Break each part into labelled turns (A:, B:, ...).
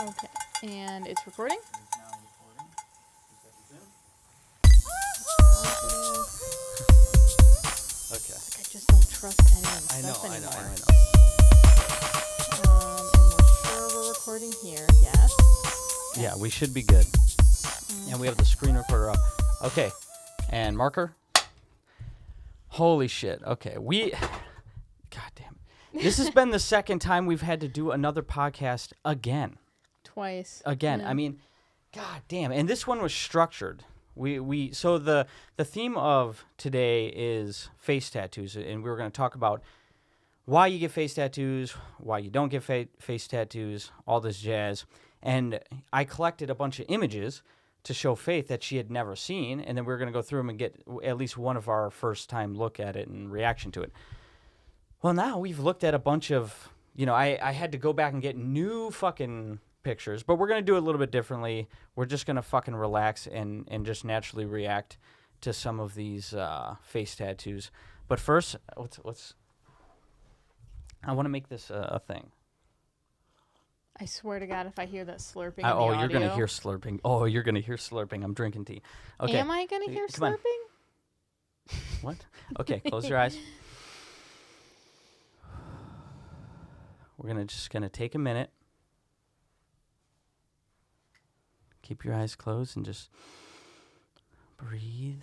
A: Okay. And it's recording?
B: It is now recording. 2 seconds in.
A: Like
B: Okay.
A: I just don't trust any of the stuff anymore.
B: I know.
A: And we're sure we're recording here. Yes. Okay.
B: Yeah, we should be good. And we have the screen recorder up. Okay. And marker. Holy shit. Okay. God damn. This has been the second time we've had to do another podcast again.
A: Twice.
B: Again.
A: Yeah.
B: I mean, god damn. And this one was structured. So the theme of today is face tattoos, and we were going to talk about why you get face tattoos, why you don't get face tattoos, all this jazz. And I collected a bunch of images to show Faith that she had never seen, and then we were going to go through them and get at least one of our first time look at it and reaction to it. Well, now we've looked at a bunch of, I had to go back and get new fucking pictures, but we're going to do it a little bit differently. We're just going to fucking relax and just naturally react to some of these face tattoos. But first, I want to make this a thing.
A: I swear to God, if I hear that slurping in the audio.
B: You're going to hear slurping. Oh, you're going to hear slurping. I'm drinking tea. Okay.
A: Am I going to hear
B: Come
A: slurping?
B: On. What? Okay, close your eyes. We're just going to take a minute. Keep your eyes closed and just breathe.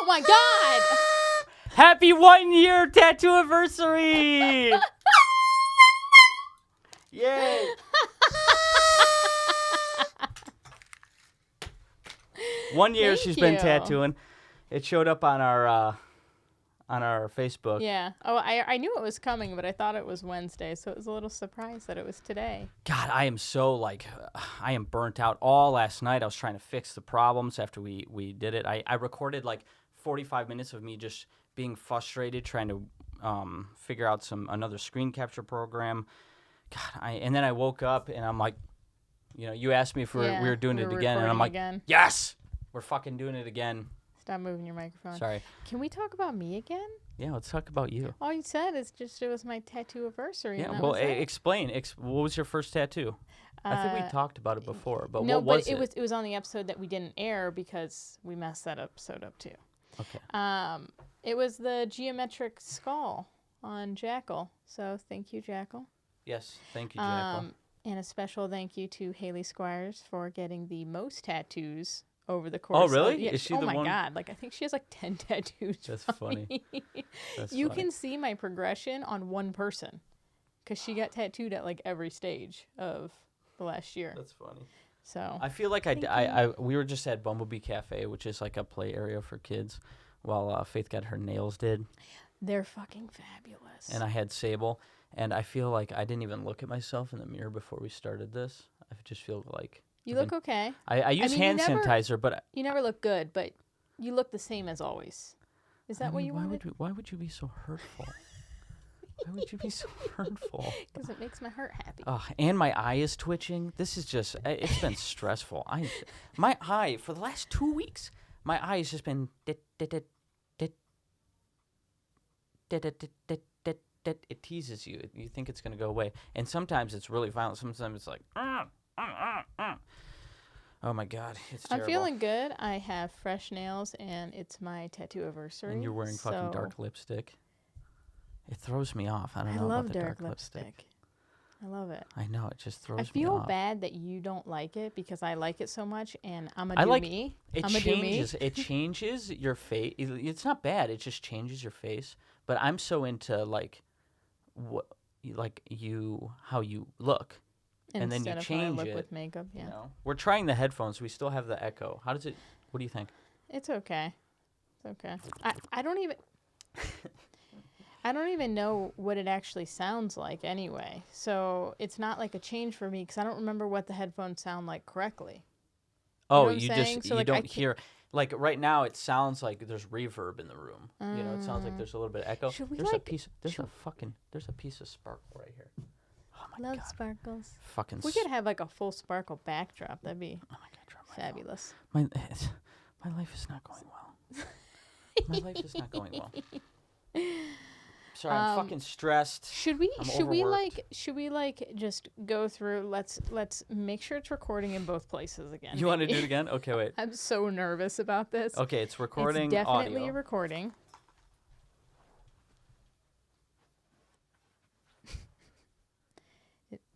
A: Oh my God!
B: Happy 1 year tattoo anniversary! Yay! One year
A: Thank
B: she's
A: you.
B: been tattooing. It showed up on our Facebook.
A: Yeah. Oh, I knew it was coming, but I thought it was Wednesday, so it was a little surprised that it was today.
B: God, I am so I am burnt out. All last night I was trying to fix the problems after we did it. I recorded 45 minutes of me just being frustrated trying to figure out another screen capture program. God, and then I woke up and I'm like, you asked me if we were doing it again, and I'm like, yes, we're fucking doing it again.
A: Stop moving your microphone.
B: Sorry.
A: Can we talk about me again?
B: Yeah, let's talk about you.
A: All you said is just it was my tattoo anniversary.
B: Yeah,
A: and
B: well,
A: that was it.
B: explain. What was your first tattaoo? I think we talked about it before, but what was it?
A: It was on the episode that we didn't air because we messed that episode up too.
B: Okay.
A: It was the geometric skull on Jackal. So thank you, Jackal.
B: Yes, thank you, Jackal.
A: And a special thank you to Haley Squires for getting the most tattoos over the course.
B: Oh, really?
A: Yeah,
B: Is she the one?
A: Oh my God! I think she has 10 tattoos.
B: That's funny.
A: You can see my progression on one person, because she got tattooed at every stage of the last year.
B: That's funny.
A: So
B: I feel like we were just at Bumblebee Cafe, which is a play area for kids, while Faith got her nails did.
A: They're fucking fabulous.
B: And I had Sable, and I feel like I didn't even look at myself in the mirror before we started this. I just feel like
A: you look okay.
B: I use hand sanitizer, but
A: you never look good, but you look the same as always. Is that what you wanted?
B: Why would you be so hurtful? Why would you be so hurtful?
A: Because it makes my heart happy.
B: And my eye is twitching. This is just, it's been stressful. My eye, for the last 2 weeks, my eye has just been, it teases you. You think it's going to go away. And sometimes it's really violent. Sometimes it's like, oh my God, it's terrible.
A: I'm feeling good. I have fresh nails, and it's my tattoo anniversary.
B: And you're wearing fucking dark lipstick. It throws me off. I don't know
A: love
B: about the dark
A: lipstick. I love it.
B: I know, it just throws me off.
A: I feel bad that you don't like it because I like it so much, and I'm a do me.
B: It changes. It changes your face. It's not bad. It just changes your face. But I'm so into how you look, and then you change it
A: with makeup. Yeah.
B: We're trying the headphones. We still have the echo. How does it? What do you think?
A: It's okay. It's okay. I don't even. I don't even know what it actually sounds like anyway. So it's not a change for me because I don't remember what the headphones sound like correctly.
B: Oh, you don't hear. Right now, it sounds like there's reverb in the room. It sounds like there's a little bit of echo. There's a piece of sparkle right here. Oh my God.
A: Love sparkles.
B: Fucking.
A: We could have a full sparkle backdrop. That'd be fabulous.
B: My life is not going well. My life is not going well. Sorry, I'm fucking stressed.
A: Should we
B: overworked.
A: just go through? Let's make sure it's recording in both places again.
B: You want to do it again? Okay, wait.
A: I'm so nervous about this.
B: Okay, it's recording
A: It's definitely
B: audio.
A: recording.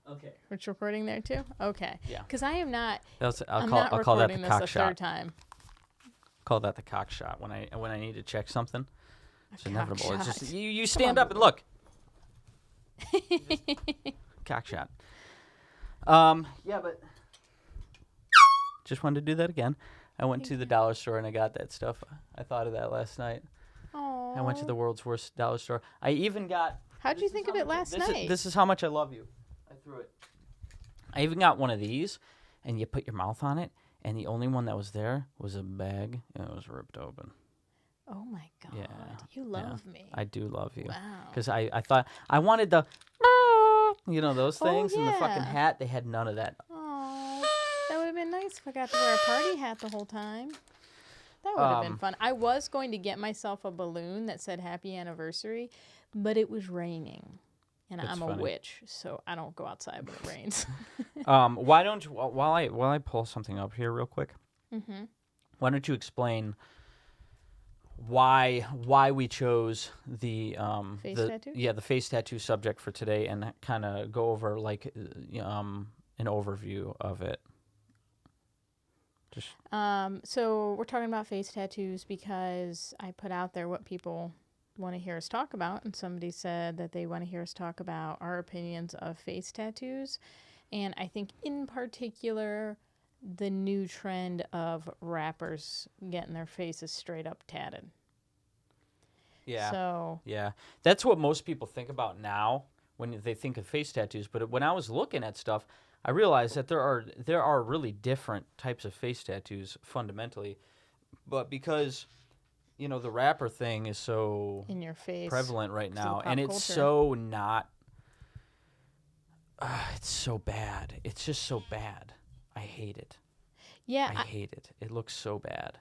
B: Okay.
A: It's recording there too. Okay.
B: Yeah.
A: Because I am not.
B: I'll
A: I'm
B: call
A: not
B: that
A: recording
B: the
A: this
B: cock
A: a
B: shot.
A: third time.
B: Call that the cock shot when I need to check something. It's
A: cock
B: inevitable. It's
A: shot.
B: just you stand up and look. Cock shot. Yeah, but just wanted to do that again. I went to the dollar store and I got that stuff. I thought of that last night.
A: Oh.
B: I went to the world's worst dollar store. I even got.
A: How'd you think of it last night?
B: This is how much I love you. I threw it. I even got one of these, and you put your mouth on it, and the only one that was there was a bag, and it was ripped open.
A: Oh my God.
B: Yeah.
A: You love me.
B: I do love you.
A: Wow.
B: Because I thought I wanted the, those things and the fucking
A: yeah.
B: hat. They had none of that.
A: Oh, that would have been nice if I got to wear a party hat the whole time. That would have been fun. I was going to get myself a balloon that said happy anniversary, but it was raining. And
B: That's
A: I'm
B: funny.
A: a witch, so I don't go outside when it rains.
B: Why don't you, while I pull something up here real quick,
A: Mm-hmm.
B: why don't you explain why we chose the
A: Face
B: the
A: tattoo?
B: the face tattoo subject for today and kind of go over like an overview of it. Just
A: So we're talking about face tattoos because I put out there what people want to hear us talk about, and somebody said that they want to hear us talk about our opinions of face tattoos, and I think in particular the new trend of rappers getting their faces straight up tatted.
B: yeah.
A: So
B: Yeah, that's what most people think about now when they think of face tattoos. But when I was looking at stuff, I realized that there are really different types of face tattoos fundamentally. But because the rapper thing is so
A: in your face,
B: prevalent right
A: of the
B: now,
A: pop
B: and it's
A: culture.
B: so not. It's so bad. It's just so bad. I hate it.
A: Yeah,
B: I hate it. It looks so bad.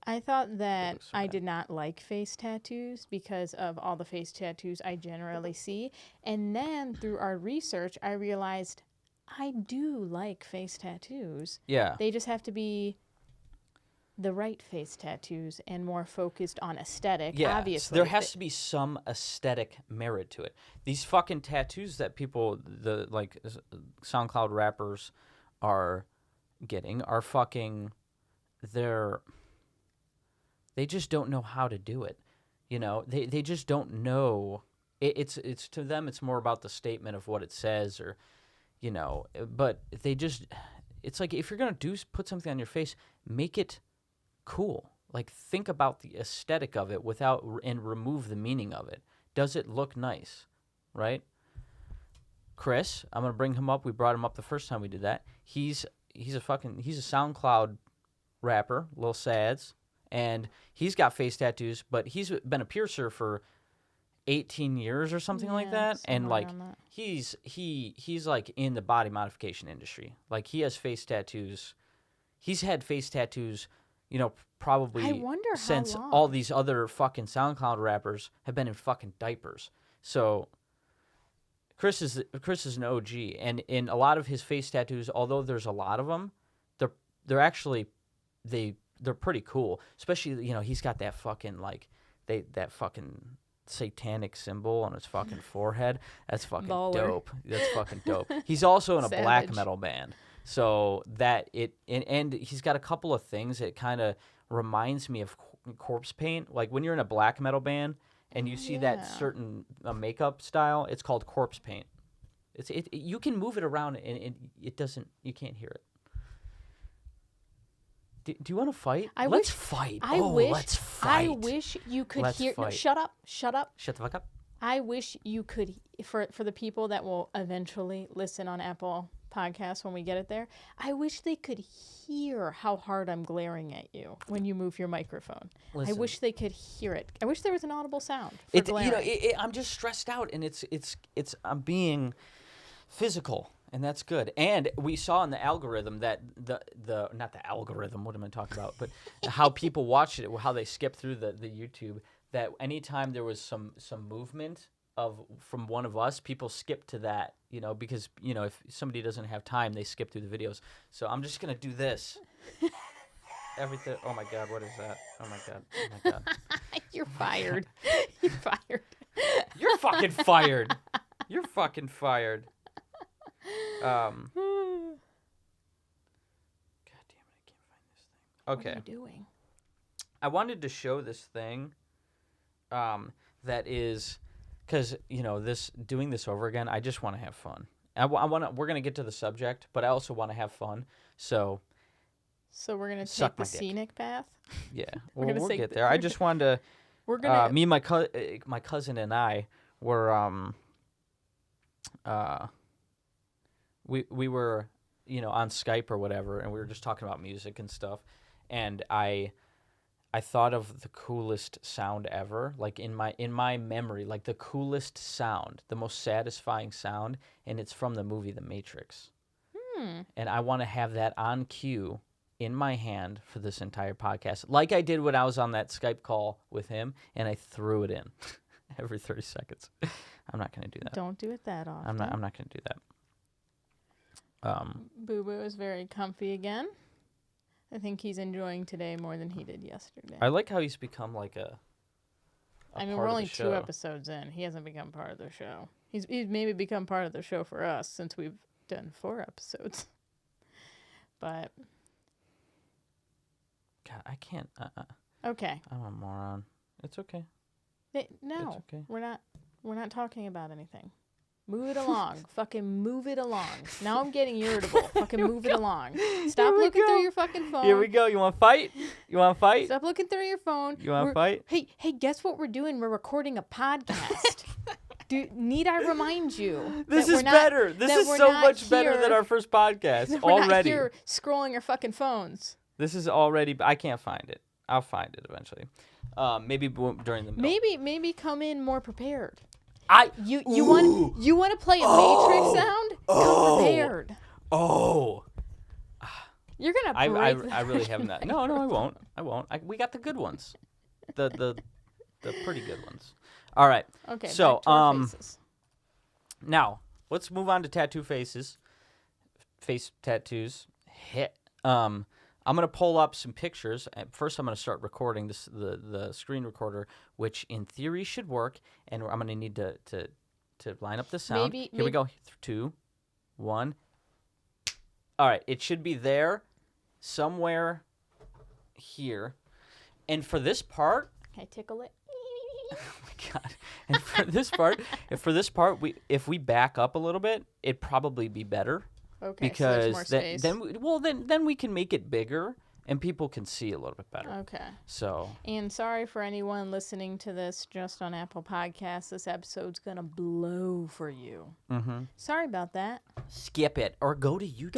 A: I thought that
B: looks so
A: I
B: bad.
A: did not like face tattoos because of all the face tattoos I generally see. And then through our research, I realized I do like face tattoos.
B: Yeah.
A: They just have to be the right face tattoos and more focused on aesthetic,
B: Yeah,
A: obviously.
B: there has to be some aesthetic merit to it. These fucking tattoos that people, the SoundCloud rappers are getting are fucking, they just don't know how to do it. They just don't know. It's to them, it's more about the statement of what it says or, but it's like if you're going to put something on your face, make it cool. Like think about the aesthetic of it and remove the meaning of it. Does it look nice? Right? Chris, I'm going to bring him up. We brought him up the first time we did that. He's a SoundCloud rapper, Lil Sads, and he's got face tattoos, but he's been a piercer for 18 years or something like that, and
A: somewhere
B: like
A: around that.
B: he's like in the body modification industry. Like he has face tattoos. He's had face tattoos, probably
A: I wonder how
B: since
A: long.
B: all these other fucking SoundCloud rappers have been in fucking diapers. So Chris is an OG, and in a lot of his face tattoos, although there's a lot of them, they're actually they're pretty cool. Especially he's got that fucking that fucking satanic symbol on his fucking forehead. That's fucking
A: Baller.
B: dope. That's fucking dope. He's also in a black
A: Savage.
B: metal band, so that and he's got a couple of things that kind of reminds me of corpse paint. Like when you're in a black metal band and you see that
A: Yeah.
B: certain makeup style, it's called corpse paint. You can move it around and it doesn't. You can't hear it. Do you want to fight? Let's fight. Let's fight.
A: I wish you could
B: Let's
A: hear. No,
B: fight.
A: shut up.
B: Shut the fuck up.
A: I wish you could, for the people that will eventually listen on Apple Podcasts when we get it there, I wish they could hear how hard I'm glaring at you when you move your microphone.
B: Listen.
A: I wish they could hear it. I wish there was an audible sound for glaring.
B: I'm just stressed out, and I'm being physical, and that's good. And we saw in the algorithm that not the algorithm. What am I talking about? But how people watch it, how they skip through the YouTube. that anytime there was some movement from one of us, people skip to that, because if somebody doesn't have time, they skip through the videos. So I'm just gonna do this. Everything. Oh my God, what is that? Oh my God. Oh my God.
A: You're fired. You're fired.
B: You're fucking fired. You're fucking fired. God damn it, I can't find this thing. Okay.
A: What are you doing?
B: I wanted to show this thing that is, because, doing this over again, I just want to have fun. We're going to get to the subject, but I also want to have fun. So
A: we're going to
B: suck
A: take the
B: my dick.
A: scenic path?
B: Yeah,
A: We're
B: we'll get there. I just wanted to,
A: we're gonna
B: me and my cousin and I were, we were, on Skype or whatever, and we were just talking about music and stuff, and I thought of the coolest sound ever, like in my memory, like the coolest sound, the most satisfying sound, and it's from the movie The Matrix. And I want to have that on cue in my hand for this entire podcast, like I did when I was on that Skype call with him, and I threw it in every 30 seconds. I'm not going to do that.
A: Don't do it that often.
B: I'm not going to do that.
A: Boo Boo is very comfy again. I think he's enjoying today more than he did yesterday.
B: I like how he's become like a
A: I mean,
B: part
A: we're
B: of
A: only
B: the
A: 2
B: show.
A: episodes in. He hasn't become part of the show. He's maybe become part of the show for us since we've done 4 episodes. But
B: God, I can't.
A: okay.
B: I'm a moron. It's okay.
A: No,
B: It's okay.
A: we're not talking about anything. Move it along. Fucking move it along. Now I'm getting irritable. Fucking move it along. Stop looking through your fucking phone.
B: Here we go. You want to fight? You want to fight?
A: Stop looking through your phone.
B: You want to fight?
A: Hey, guess what we're doing? We're recording a podcast. Need I remind you?
B: This is better. This is so much better than our first podcast
A: We're not
B: already.
A: here scrolling our fucking phones.
B: This is already. I can't find it. I'll find it eventually. Maybe during the middle.
A: Maybe come in more prepared. You
B: Ooh.
A: want to play a Matrix sound? Come prepared.
B: Oh.
A: You're gonna break.
B: I really have not. No, I won't. We got the good ones. The pretty good ones. All right.
A: Okay.
B: So
A: back to our faces.
B: now let's move on to tattoo faces. Face tattoos. Hit. I'm going to pull up some pictures. First, I'm going to start recording the screen recorder, which in theory should work. And I'm going to need to line up the sound. Here we go. 2, 1. All right. It should be there somewhere here. And for this part...
A: Can I tickle it?
B: Oh, my God. And for this part, if we back up a little bit, it'd probably be better.
A: Okay,
B: Because
A: so there's more space.
B: then we can make it bigger and people can see a little bit better.
A: Okay.
B: So.
A: And sorry for anyone listening to this just on Apple Podcasts. This episode's gonna blow for you.
B: Mm-hmm.
A: Sorry about that.
B: Skip it or go to YouTube.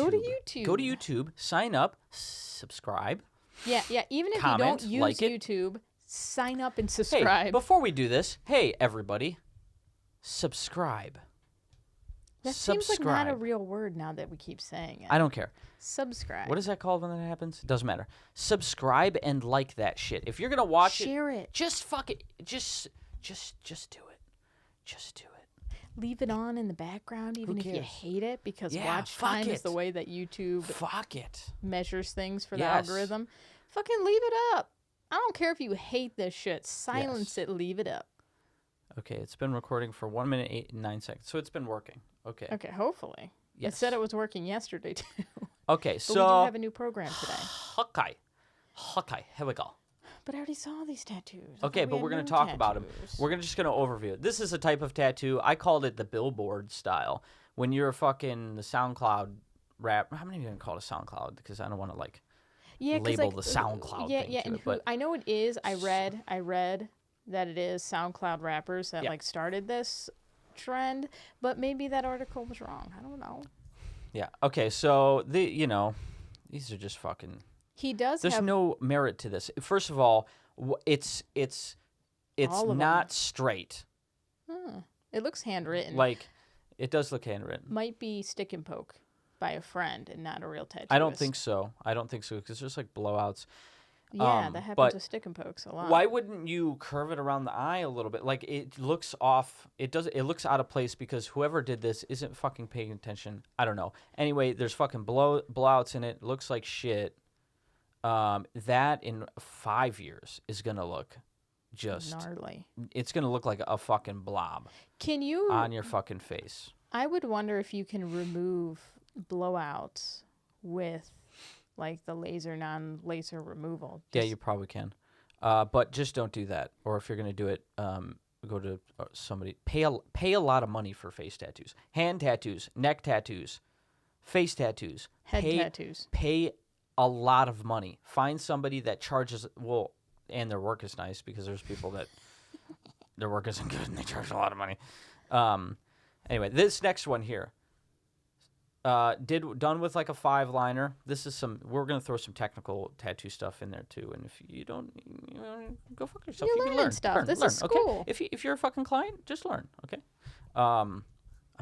B: Go to YouTube. Sign up. Subscribe.
A: Yeah. Even if
B: comment,
A: you don't use YouTube, sign up and subscribe.
B: Hey, before we do this, hey everybody, subscribe.
A: That seems like not a real word now that we keep saying it.
B: I don't care.
A: Subscribe.
B: What is that called when that happens? It doesn't matter. Subscribe and like that shit. If you're gonna watch
A: Share it.
B: Just fuck it. Just do it. Just do it.
A: Leave it on in the background, even if you hate it, because watch time is the way that YouTube measures things for the algorithm. Fucking leave it up. I don't care if you hate this shit. Silence it. Leave it up.
B: Okay, it's been recording for 1 minute 8 and 9 seconds, so it's been working. Okay.
A: Okay, hopefully.
B: Yes.
A: It said it was working yesterday too.
B: Okay,
A: but
B: so
A: we do have a new program today.
B: Okay, here we go.
A: But I already saw these tattoos.
B: Okay, but we're going to talk about them. We're just going to overview it. This is a type of tattoo. I called it the billboard style. When you're fucking the SoundCloud rap, how many are you going to call it a SoundCloud? Because I don't want to label the SoundCloud thing to it. But
A: I know it is. I read that it is SoundCloud rappers that started this trend, but maybe that article was wrong. I don't know.
B: Yeah. Okay. So these are just fucking.
A: He does.
B: There's no merit to this. First of all, it's not straight.
A: It looks handwritten.
B: Like, it does look handwritten.
A: Might be stick and poke by a friend and not a real tattoo.
B: I don't think so. Because there's blowouts.
A: Yeah, that happens
B: but
A: with stick and pokes a lot.
B: why wouldn't you curve it around the eye a little bit? Like, it looks off. It looks out of place because whoever did this isn't fucking paying attention. I don't know. Anyway, there's fucking blowouts in it. Looks like shit. That in 5 years is gonna look just
A: gnarly.
B: It's gonna look like a fucking blob
A: Can you
B: on your fucking face.
A: I would wonder if you can remove blowouts with like the non-laser removal.
B: Yeah, you probably can. But just don't do that. Or if you're gonna do it, go to somebody. Pay a lot of money for face tattoos, hand tattoos, neck tattoos, face tattoos,
A: head tattoos.
B: Pay a lot of money. Find somebody that charges well, and their work is nice, because there's people that their work isn't good and they charge a lot of money. Anyway, this next one here, done with like a 5-liner. This is we're gonna throw some technical tattoo stuff in there too. And if you don't, go fuck yourself.
A: You're
B: you can
A: learning
B: learn
A: stuff.
B: Learn,
A: This
B: learn,
A: is
B: okay?
A: cool.
B: If you're a fucking client, just learn. Okay. I'm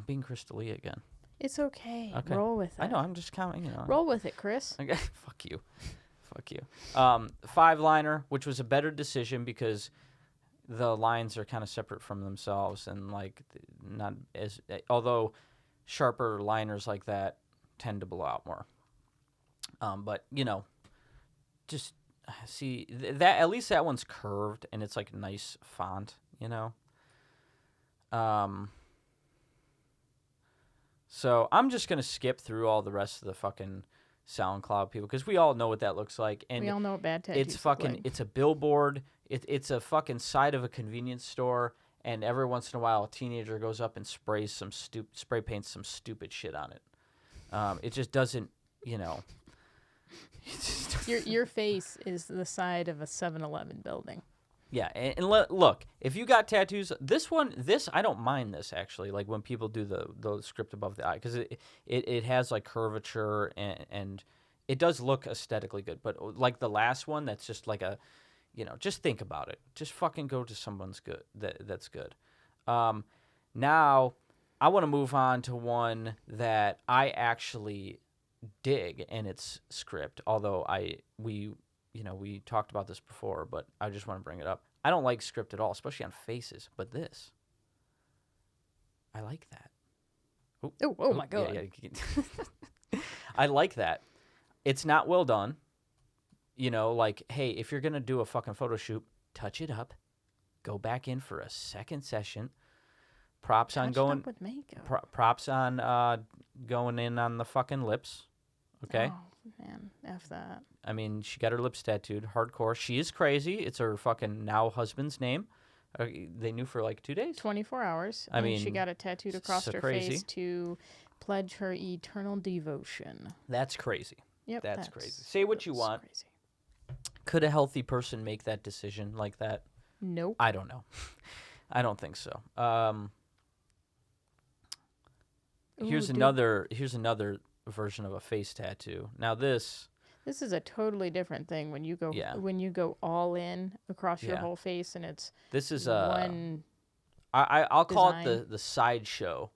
B: being Crystalia again.
A: It's okay.
B: Okay.
A: Roll with it.
B: I know. I'm just counting.
A: Roll with it, Chris.
B: Okay. Fuck you. Fuck you. 5-liner, which was a better decision because the lines are kind of separate from themselves, and like not as, although sharper liners like that tend to blow out more. But just see that at least that one's curved and it's like nice font, So I'm just gonna skip through all the rest of the fucking SoundCloud people because we all know what that looks like, and
A: we all know what bad tattoos
B: it's fucking
A: look like.
B: It's a billboard. It's a fucking side of a convenience store, and every once in a while a teenager goes up and spray paints some stupid shit on it. It just doesn't,
A: Your face is the side of a 7-Eleven building.
B: Yeah, and look, if you got tattoos, this I don't mind this actually. Like when people do the script above the eye, because it has like curvature and it does look aesthetically good. But like the last one, that's just like a, just think about it. Just fucking go to someone's good that's good. Now I want to move on to one that I actually dig, and it's script. Although we talked about this before, but I just want to bring it up. I don't like script at all, especially on faces. But this, I like that.
A: Oh my God.
B: Yeah. I like that. It's not well done. Like, hey, if you're going to do a fucking photo shoot, touch it up. Go back in for a second session. Props on going
A: with makeup.
B: props on going in on the fucking lips. Okay?
A: Oh, man. F that.
B: I mean, she got her lips tattooed. Hardcore. She is crazy. It's her fucking now husband's name. They knew for like 2 days?
A: 24 hours.
B: I mean,
A: she got it tattooed across
B: so
A: her
B: crazy.
A: face to pledge her eternal devotion.
B: That's crazy.
A: Yep.
B: That's crazy. Say what you want.
A: Crazy.
B: Could a healthy person make that decision like that?
A: Nope.
B: I don't know. I don't think so. Here's another version of a face tattoo. Now this
A: is a totally different thing when you go all in across your whole face, and it's
B: this is
A: one.
B: I'll call
A: design.
B: it the sideshow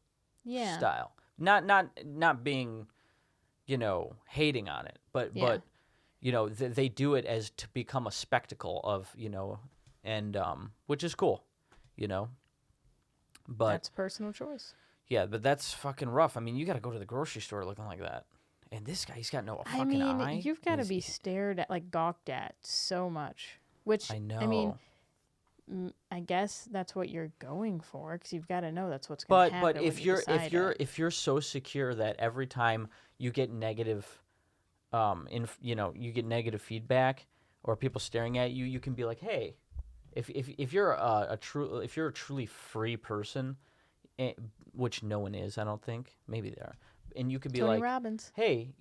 A: Yeah.
B: style. Not being, hating on it, but they do it as to become a spectacle of, and which is cool, But
A: that's personal choice.
B: Yeah, but that's fucking rough. I mean, you got to go to the grocery store looking like that. And this guy, he's got no fucking eye.
A: You've got to be stared at, like gawked at so much. Which,
B: I know.
A: I mean, I guess that's what you're going for, because you've got to know that's what's going to happen.
B: But if you're so secure that every time you get negative, you get negative feedback or people staring at you, you can be like, hey, if you're a truly free person, which no one is, I don't think. Maybe they are. And you could be
A: Tony
B: like,
A: Robbins.
B: hey,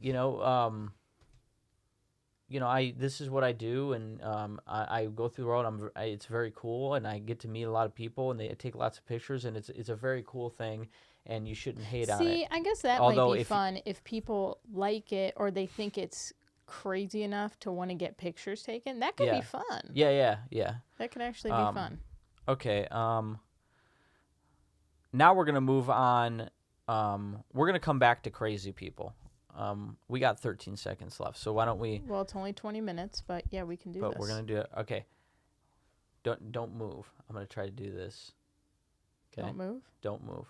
B: this is what I do, and I go through the road. It's very cool, and I get to meet a lot of people, and they take lots of pictures, and it's a very cool thing, and you shouldn't hate on it.
A: See, I guess that might be fun if people like it or they think it's crazy enough to want to get pictures taken. That could be fun.
B: Yeah.
A: That could actually be fun.
B: Okay. Now we're gonna move on. We're gonna come back to crazy people. We got 13 seconds left, so why don't we?
A: Well, it's only 20 minutes, but yeah, we can do
B: But
A: this.
B: we're gonna do it. Okay. Don't move. I'm gonna try to do this. Okay.
A: Don't move.
B: Don't move.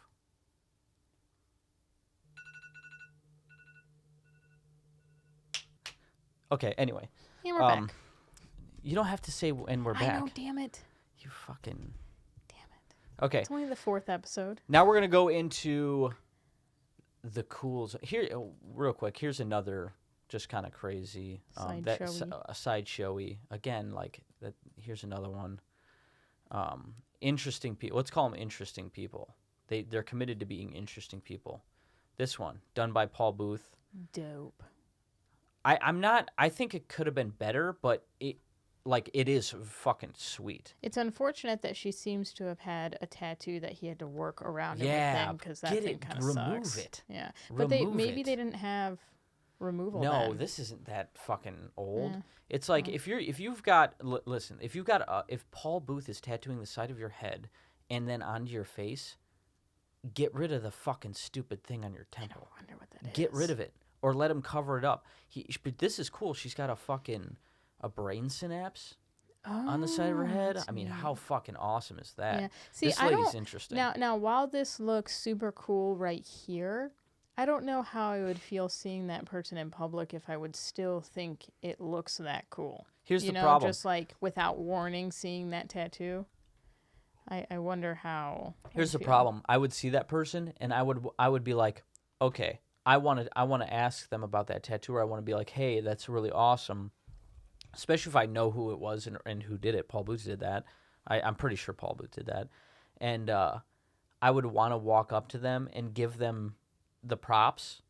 B: Okay. Anyway.
A: And we're back.
B: You don't have to say and we're back.
A: I know, damn it.
B: You fucking.
A: Damn it.
B: Okay.
A: It's only the 4th episode.
B: Now we're gonna go into the cools. Here, real quick. Here's another just kind of crazy. A side showy. Again, like that. Here's another one. Interesting people. Let's call them interesting people. They're committed to being interesting people. This one done by Paul Booth.
A: Dope.
B: I'm not. I think it could have been better, but it is fucking sweet.
A: It's unfortunate that she seems to have had a tattoo that he had to work around
B: Yeah,
A: because that thing kind of sucks.
B: remove it.
A: Yeah, but maybe
B: it.
A: they didn't have removal.
B: No,
A: then.
B: this isn't that fucking old.
A: Yeah.
B: It's like if you've got if Paul Booth is tattooing the side of your head and then onto your face, get rid of the fucking stupid thing on your temple.
A: I wonder what that is.
B: Get rid of it or let him cover it up. But this is cool. She's got a brain synapse on the side of her head. I mean, how fucking awesome is that?
A: Yeah. See,
B: this lady's interesting.
A: Now, while this looks super cool right here, I don't know how I would feel seeing that person in public if I would still think it looks that cool.
B: Here's the problem.
A: Just like without warning, seeing that tattoo. I wonder how.
B: Here's the problem. I would see that person and I would be like, okay, I want to ask them about that tattoo, or I want to be like, hey, that's really awesome. Especially if I know who it was and who did it. Paul Booth did that. I'm pretty sure Paul Booth did that. And I would want to walk up to them and give them the props,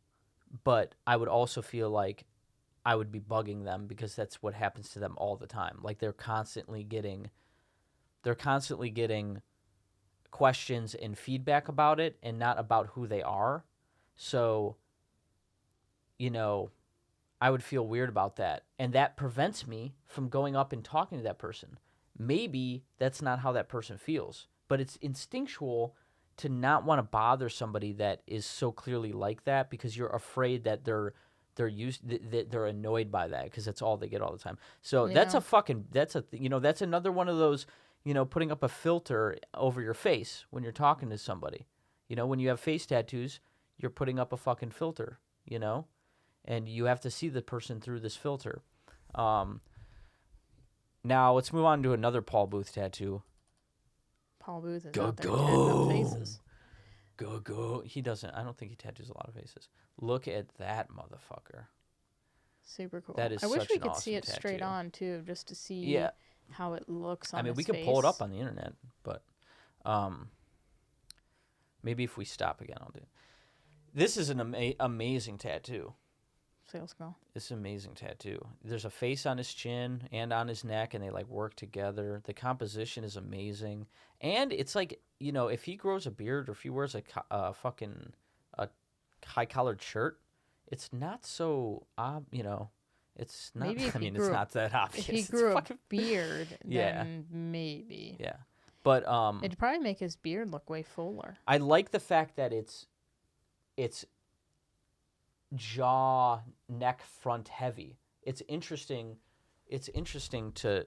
B: but I would also feel like I would be bugging them because that's what happens to them all the time. Like they're constantly getting questions and feedback about it and not about who they are. So, I would feel weird about that. And that prevents me from going up and talking to that person. Maybe that's not how that person feels, but it's instinctual to not want to bother somebody that is so clearly like that because you're afraid that they're annoyed by that because that's all they get all the time. So that's another one of those, putting up a filter over your face when you're talking to somebody. When you have face tattoos, you're putting up a fucking filter, and you have to see the person through this filter. Now let's move on to another Paul Booth tattoo.
A: Paul Booth is out there tatting faces.
B: Go. He doesn't. I don't think he tattoos a lot of faces. Look at that motherfucker.
A: Super cool.
B: That is
A: I wish we could
B: awesome
A: see it
B: tattoo.
A: straight on too, just to see how it looks on his
B: we
A: face.
B: could pull it up on the internet, but maybe if we stop again, I'll do it. This is an amazing tattoo.
A: Sales go.
B: It's an amazing tattoo. There's a face on his chin and on his neck, and they work together. The composition is amazing, and it's if he grows a beard or if he wears a fucking high collared shirt, it's not so it's not.
A: Maybe
B: it's not that obvious.
A: If he grew a beard, then maybe.
B: Yeah, but
A: it'd probably make his beard look way fuller.
B: I like the fact that it's jaw, neck, front heavy. It's interesting to,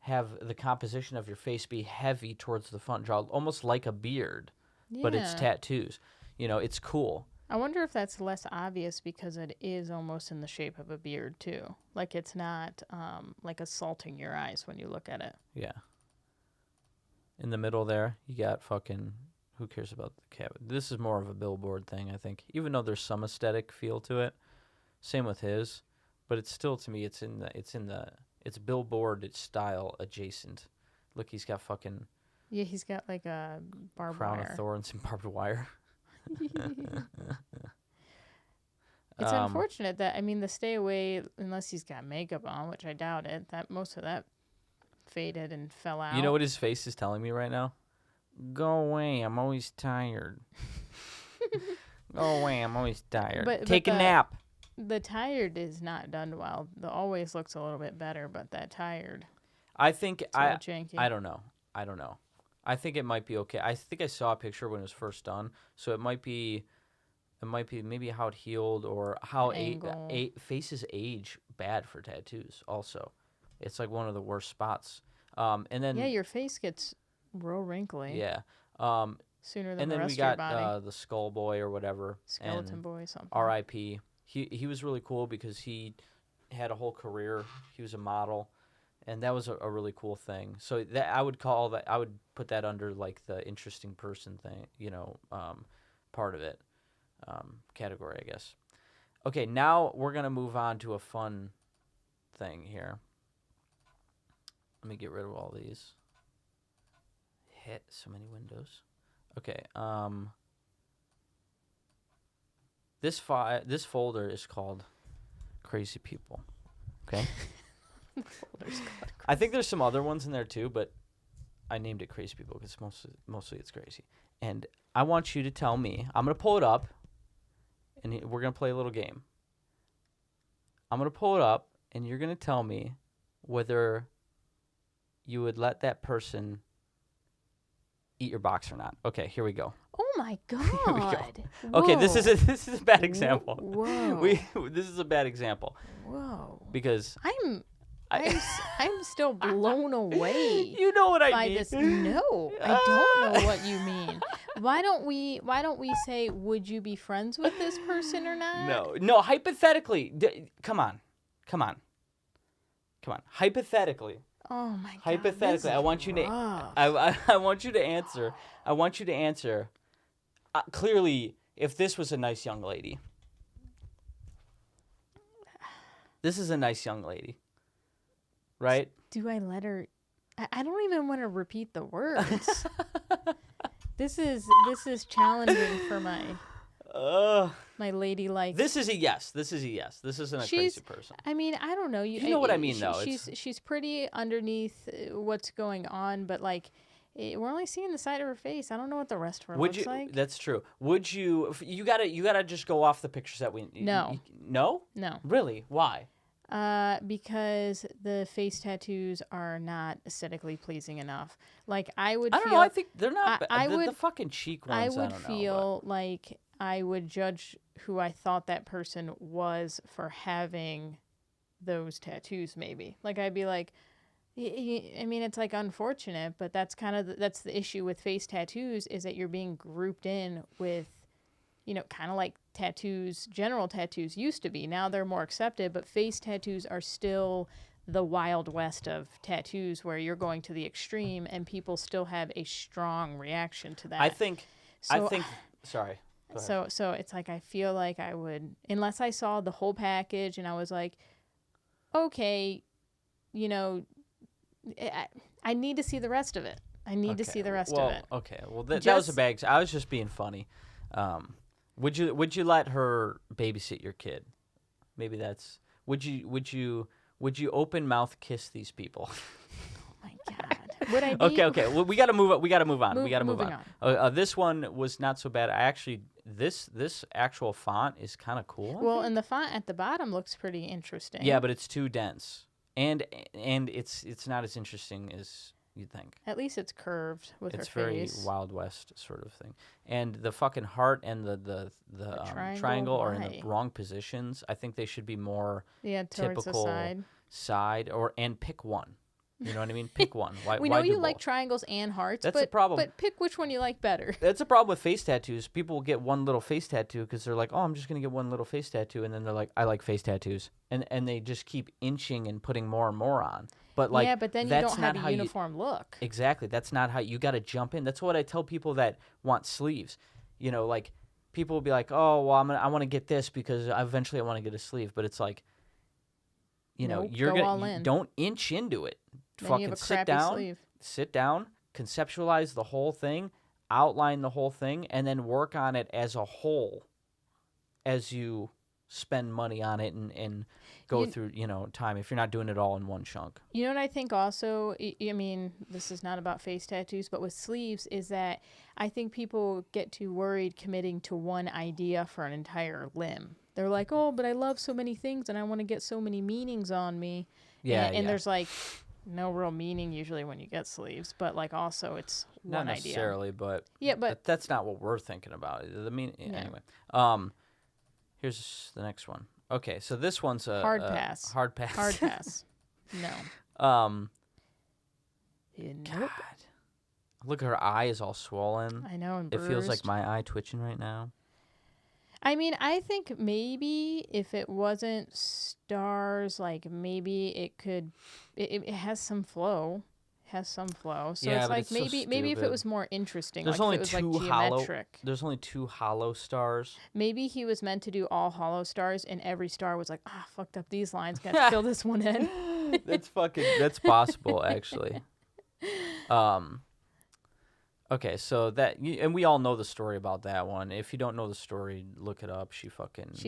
B: have the composition of your face be heavy towards the front jaw, almost like a beard, but it's tattoos. It's cool.
A: I wonder if that's less obvious because it is almost in the shape of a beard too. Like it's not assaulting your eyes when you look at it.
B: Yeah. In the middle there, you got fucking. Who cares about the cabin? This is more of a billboard thing, I think. Even though there's some aesthetic feel to it, same with his, but it's still to me, it's billboard style adjacent. Look, he's got fucking.
A: Yeah, he's got like a barbed
B: crown
A: wire.
B: Of thorns and barbed wire.
A: It's unfortunate that the stay away unless he's got makeup on, which I doubt it. That most of that faded and fell out.
B: You know what his face is telling me right now? Go away, I'm always tired. Go away, I'm always tired. Take a nap.
A: The tired is not done well. The always looks a little bit better, but that tired.
B: I think
A: janky.
B: I don't know. I think it might be okay. I think I saw a picture when it was first done, so it might be It might be maybe how it healed or how
A: Angle.
B: faces age bad for tattoos. Also, it's like one of the worst spots. And then
A: Yeah, your face gets real wrinkly.
B: yeah.
A: Sooner than
B: And
A: the
B: then
A: rest
B: we
A: of your
B: got
A: body.
B: the Skull Boy or whatever.
A: Skeleton
B: and
A: boy, something.
B: R.I.P. He was really cool because he had a whole career. He was a model, and that was a really cool thing. So that I would put that under like the interesting person thing, part of it, category, I guess. Okay, now we're gonna move on to a fun thing here. Let me get rid of all these. Hit so many windows. Okay. This folder is called Crazy People. Okay. I think there's some other ones in there too, but I named it Crazy People because mostly it's crazy. And I want you to tell me. I'm gonna pull it up, and we're gonna play a little game. I'm gonna pull it up, and you're gonna tell me whether you would let that person eat your box or not. Okay, here we go.
A: Oh my God.
B: Here we go. Okay, this is a bad example.
A: Whoa.
B: This is a bad example
A: Whoa.
B: because
A: I'm still blown away.
B: You know what I
A: by
B: mean.
A: this. No, I don't know what you mean. Why don't we say, would you be friends with this person or not?
B: No. Hypothetically, come on. Hypothetically.
A: Oh my God.
B: Hypothetically, I want you to. I want you to answer. I want you to answer. Clearly, if this was a nice young lady. This is a nice young lady. Right?
A: Do I let her? I don't even want to repeat the words. This is challenging for my ladylike.
B: This is a yes. This isn't a crazy person.
A: I mean, I don't know.
B: You know what I mean, though.
A: She's pretty underneath what's going on, but like, we're only seeing the side of her face. I don't know what the rest of her looks like.
B: That's true. Would you? You gotta just go off the pictures that we.
A: No.
B: No.
A: No.
B: Really? Why?
A: Because the face tattoos are not aesthetically pleasing enough. Like I don't
B: know. I think they're not. The fucking cheek ones.
A: I
B: don't
A: would
B: know,
A: feel like I would judge who I thought that person was for having those tattoos. Maybe like I'd be like, I mean, it's like unfortunate, but that's kind of that's the issue with face tattoos is that you're being grouped in with, kind of like tattoos, general tattoos used to be. Now they're more accepted, but face tattoos are still the Wild West of tattoos where you're going to the extreme and people still have a strong reaction to that.
B: I think, sorry.
A: So it's like I feel like I would, unless I saw the whole package and I was like, okay, I need to see the rest of it. I need to see the rest of it.
B: Okay. Well, that was a bag. I was just being funny. Would you let her babysit your kid? Maybe that's. Would you open mouth kiss these people?
A: Oh my God. Would I be?
B: Okay. Well, we got to move on. We got to move
A: Moving
B: on. This one was not so bad. I actually this actual font is kind of cool.
A: Well, and the font at the bottom looks pretty interesting.
B: Yeah, but it's too dense, and it's not as interesting as you'd think.
A: At least it's curved with her face.
B: It's very Wild West sort of thing. And the fucking heart and the triangle are in the wrong positions. I think they should be more typical
A: the
B: side and pick one. You know what I mean? Pick one.
A: We know you like triangles and hearts.
B: That's a problem.
A: But pick which one you like better.
B: That's a problem with face tattoos. People will get one little face tattoo because they're like, oh, I'm just going to get one little face tattoo. And then they're like, I like face tattoos. And they just keep inching and putting more and more on. But but then you don't have a uniform look. Exactly. That's not how you got to jump in. That's what I tell people that want sleeves. Like people will be like, oh, well, I want to get this because eventually I want to get a sleeve. But it's like, you're gonna don't inch into it.
A: Then
B: fucking
A: you have a
B: sit
A: sleeve.
B: down, conceptualize the whole thing, outline the whole thing, and then work on it as a whole as you spend money on it and go through, time if you're not doing it all in one chunk. You
A: know what I think also, I mean, this is not about face tattoos, but with sleeves is that I think people get too worried committing to one idea for an entire limb. They're like, oh, but I love so many things and I want to get so many meanings on me. Yeah. And there's like no real meaning usually when you get sleeves, but like also it's
B: Not
A: one idea.
B: necessarily, but
A: Yeah, but
B: that's not what we're thinking about.
A: Yeah.
B: Anyway. Here's the next one. Okay, so this one's a
A: Hard pass.
B: Hard pass.
A: Hard pass. No.
B: God.
A: Nope.
B: Look, her eye is all swollen.
A: I know, and
B: It
A: bruised.
B: feels like my eye twitching right now.
A: I mean, I think maybe if it wasn't stars, like maybe it could. It has some flow. Has some flow. So
B: Yeah,
A: it's
B: but
A: like
B: it's so
A: maybe if it
B: stupid.
A: was more interesting,
B: There's
A: like
B: only
A: if it was
B: two
A: like
B: hollow.
A: geometric.
B: There's only 2 hollow stars.
A: Maybe he was meant to do all hollow stars, and every star was like, fucked up these lines. Got to fill this one in.
B: That's possible actually. Okay, so and we all know the story about that one. If you don't know the story, look it up. She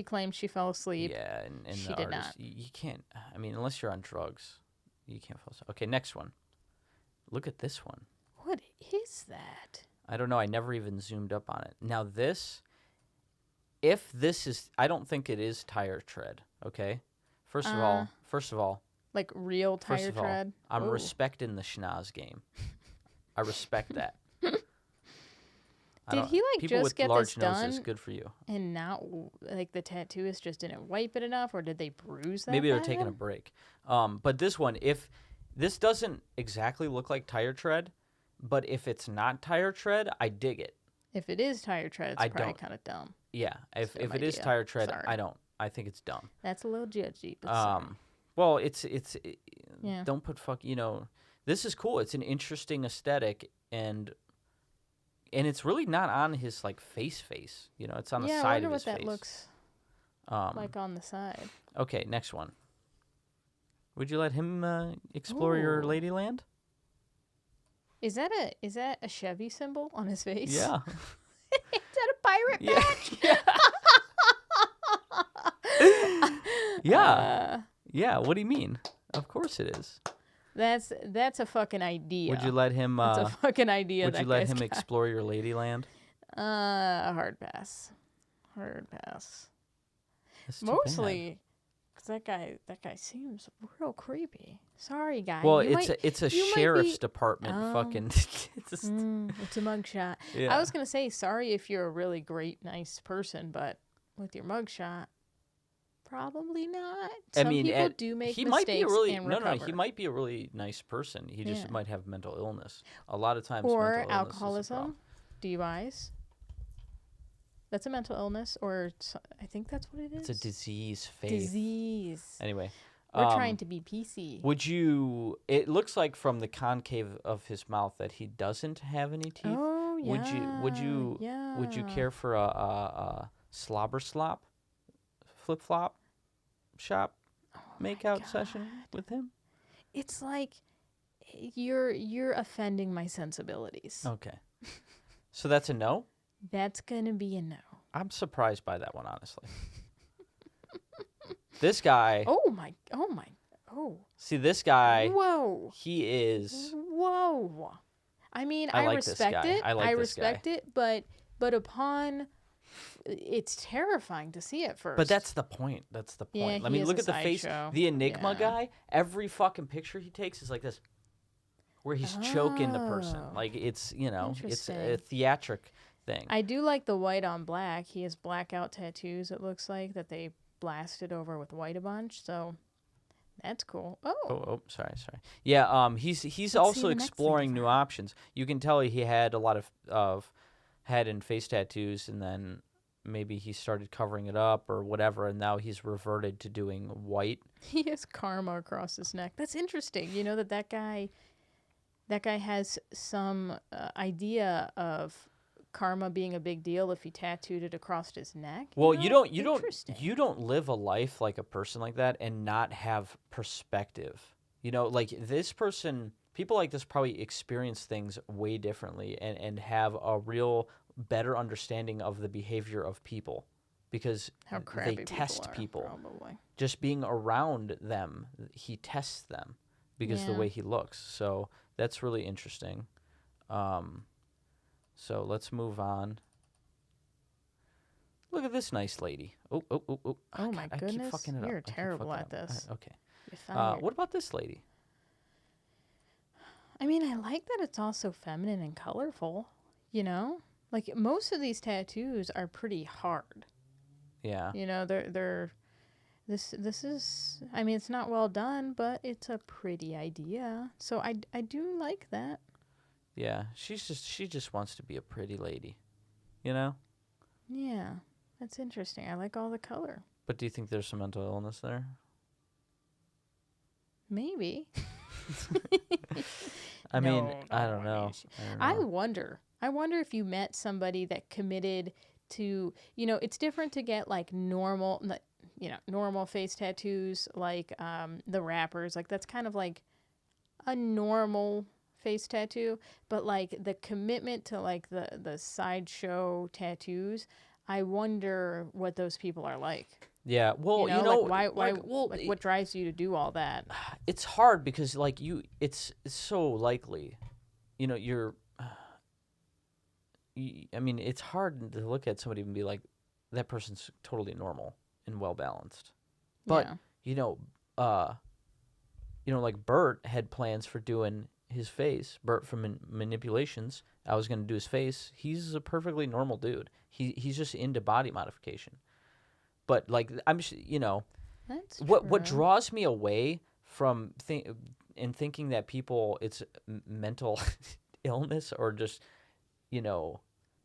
A: claimed she fell asleep.
B: Yeah, and
A: She
B: the
A: did
B: artist,
A: not.
B: you can't. I mean, unless you're on drugs, you can't fall asleep. Okay, next one. Look at this one.
A: What is that?
B: I don't know. I never even zoomed up on it. Now this, I don't think it is tire tread. Okay, first of all,
A: Like real tire tread.
B: I'm
A: Ooh.
B: respecting the schnoz game. I respect that.
A: Did he
B: people
A: just
B: with
A: get
B: large
A: this
B: noses?
A: done?
B: Good for you.
A: And not like the tattooist just didn't wipe it enough, or did they bruise that?
B: Maybe they're
A: bad?
B: taking a break. But this one, if this doesn't exactly look like tire tread, but if it's not tire tread, I dig it.
A: If it is tire tread, it's probably kind of dumb.
B: Yeah, if
A: Dumb
B: it is
A: idea.
B: tire tread,
A: Sorry.
B: I don't. I think it's dumb.
A: That's a little judgy, but sorry.
B: Well,
A: Yeah.
B: don't put this is cool. It's an interesting aesthetic, and it's really not on his like face. It's on the
A: I
B: side
A: wonder
B: of
A: what
B: his
A: that
B: face.
A: looks like on the side.
B: Okay, next one. Would you let him explore your
A: Ooh.
B: ladyland?
A: Is that a Chevy symbol on his face?
B: Yeah.
A: Is that a pirate badge?
B: Yeah. Yeah. What do you mean? Of course it is.
A: That's a fucking idea.
B: Would you let him?
A: That's a fucking idea.
B: Would
A: that
B: you let
A: guy's
B: him
A: got.
B: explore your ladyland?
A: Hard pass. Hard pass.
B: That's too bad.
A: Mostly, because that guy seems real creepy. Sorry, guy.
B: Well,
A: You
B: it's a
A: you might
B: sheriff's
A: be-
B: department.
A: Oh.
B: Fucking.
A: It's a mugshot.
B: Yeah.
A: I was gonna say sorry if you're a really great, nice person, but with your mugshot, probably not. Some people do make
B: he
A: mistakes
B: might be a really
A: and
B: no.
A: recover.
B: He might be a really nice person. He just
A: Yeah.
B: might have mental illness. A lot of times,
A: or
B: mental illness is a
A: alcoholism,
B: problem.
A: DUIs. That's a mental illness, or I think that's what it is.
B: It's a disease. Faith.
A: Disease.
B: Anyway,
A: We're trying to be PC.
B: Would you? It looks like from the concave of his mouth that he doesn't have any teeth.
A: Oh yeah.
B: Would you care for a slobber slop, flip flop, shop, makeout session with him?
A: It's like you're offending my sensibilities.
B: Okay, so that's a no.
A: That's gonna be a no.
B: I'm surprised by that one, honestly. This guy.
A: Oh.
B: See, this guy.
A: Whoa.
B: He is.
A: Whoa. I mean,
B: I
A: I
B: like this
A: respect
B: guy.
A: it.
B: I like this
A: respect it, but upon it's terrifying to see at first.
B: But that's the point. That's the point.
A: Yeah,
B: Let
A: he
B: me
A: is
B: look
A: a
B: at the face.
A: sideshow.
B: The Enigma
A: Yeah.
B: guy. Every fucking picture he takes is like this, where he's choking the person.
A: Oh.
B: Like it's it's a
A: Interesting.
B: theatric thing.
A: I do like the white on black. He has blackout tattoos, it looks like, that they blasted over with white a bunch, so that's cool.
B: Oh, sorry. Yeah, he's
A: Let's
B: also
A: see the next thing
B: exploring new
A: for-
B: options. You can tell he had a lot of head and face tattoos, and then maybe he started covering it up or whatever, and now he's reverted to doing white.
A: He has karma across his neck. That's interesting. You know that guy has some idea of karma being a big deal if he tattooed it across his neck.
B: Well, you don't
A: Interesting.
B: you don't live a life like a person like that and not have perspective. Like this person, people like this probably experience things way differently and have a real better understanding of the behavior of people because
A: How crappy
B: they test
A: people.
B: people.
A: Probably.
B: Just being around them, he tests them because of the
A: Yeah.
B: way he looks. So that's really interesting. So let's move on. Look at this nice lady. Oh.
A: Oh my
B: God, I keep
A: goodness,
B: fucking it up.
A: you're
B: I keep
A: terrible
B: fucking
A: at
B: it up.
A: this.
B: Okay.
A: You're fired.
B: What about this lady?
A: I mean, I like that it's also feminine and colorful, you know? Like most of these tattoos are pretty hard.
B: Yeah.
A: You know, they're this is, I mean, it's not well done, but it's a pretty idea. So I do like that.
B: Yeah. She just wants to be a pretty lady, you know?
A: Yeah. That's interesting. I like all the color.
B: But do you think there's some mental illness there?
A: Maybe.
B: I mean,
A: No,
B: I
A: no,
B: don't know.
A: I wonder. I wonder if you met somebody that committed to, you know, it's different to get like normal face tattoos, like the rappers. Like that's kind of like a normal face tattoo, but like the commitment to like the sideshow tattoos, I wonder what those people are like.
B: Yeah, well,
A: like why like what drives you to do all that?
B: It's hard because like it's so likely, you know, I mean, it's hard to look at somebody and be like, that person's totally normal and well balanced. But
A: Yeah.
B: like Bert had plans for doing his face. Bert from Manipulations, I was going to do his face. He's a perfectly normal dude. He's just into body modification. But like
A: That's
B: what
A: true.
B: draws me away from thinking that people it's mental illness or just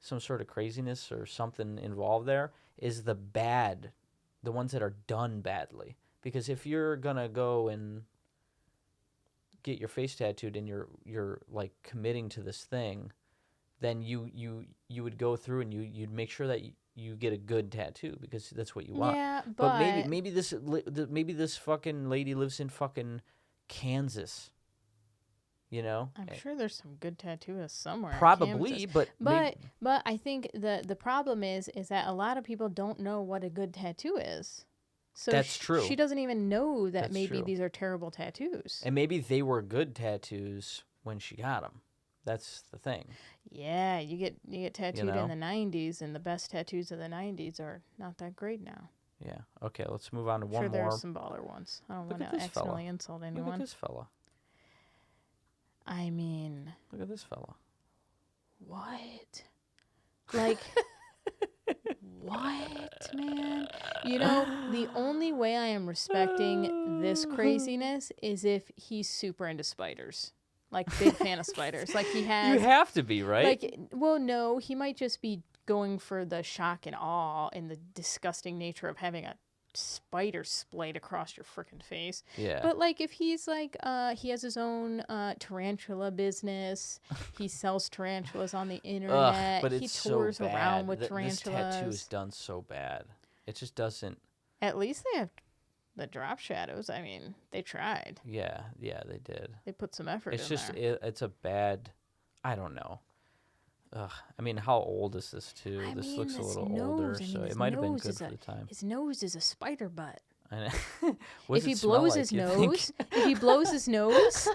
B: some sort of craziness or something involved there is the ones that are done badly. Because if you're gonna go and get your face tattooed and you're like committing to this thing, then you would go through and you'd make sure that you get a good tattoo because that's what you want.
A: Yeah,
B: But maybe this fucking lady lives in fucking Kansas. You know?
A: I'm sure there's some good tattooists somewhere. in
B: Probably,
A: Kansas.
B: but
A: But I think the problem is that a lot of people don't know what a good tattoo is. So
B: That's true.
A: She doesn't even know that
B: That's
A: maybe
B: true.
A: these are terrible tattoos.
B: and maybe they were good tattoos when she got them. That's the thing.
A: Yeah, you get tattooed
B: know?
A: in the 90s, and the best tattoos of the 90s are not that great now.
B: Yeah. Okay, let's move on to
A: Sure,
B: one
A: there
B: more.
A: are some baller ones. I don't
B: Look
A: want
B: at
A: to
B: this fella.
A: accidentally insult anyone.
B: Look at this fella.
A: I mean,
B: Look at this fella.
A: what? Like, what, man? You know, the only way I am respecting this craziness is if he's super into spiders. Like, big fan of spiders. Like, he has...
B: You have to be, right?
A: Like, well, no, he might just be going for the shock and awe and the disgusting nature of having a spider splayed across your freaking face.
B: Yeah.
A: But like if he's like he has his own tarantula business, he sells tarantulas on the internet,
B: but
A: he
B: it's
A: tours
B: so bad.
A: around with
B: This
A: tarantulas.
B: tattoo is done so bad. It just doesn't.
A: At least they have the drop shadows. I mean, they tried.
B: Yeah, they did.
A: They put some effort
B: It's
A: in
B: just
A: there.
B: it's a bad. I don't know. Ugh. I mean, how old is this too?
A: I
B: This
A: mean,
B: looks a
A: his
B: little
A: nose,
B: older,
A: I mean,
B: so
A: his
B: it might have been
A: nose
B: good
A: is
B: for the time.
A: His nose is a spider butt.
B: I know. What
A: If
B: does
A: he
B: it smell
A: blows
B: like,
A: his
B: you think?
A: nose, if he blows his nose,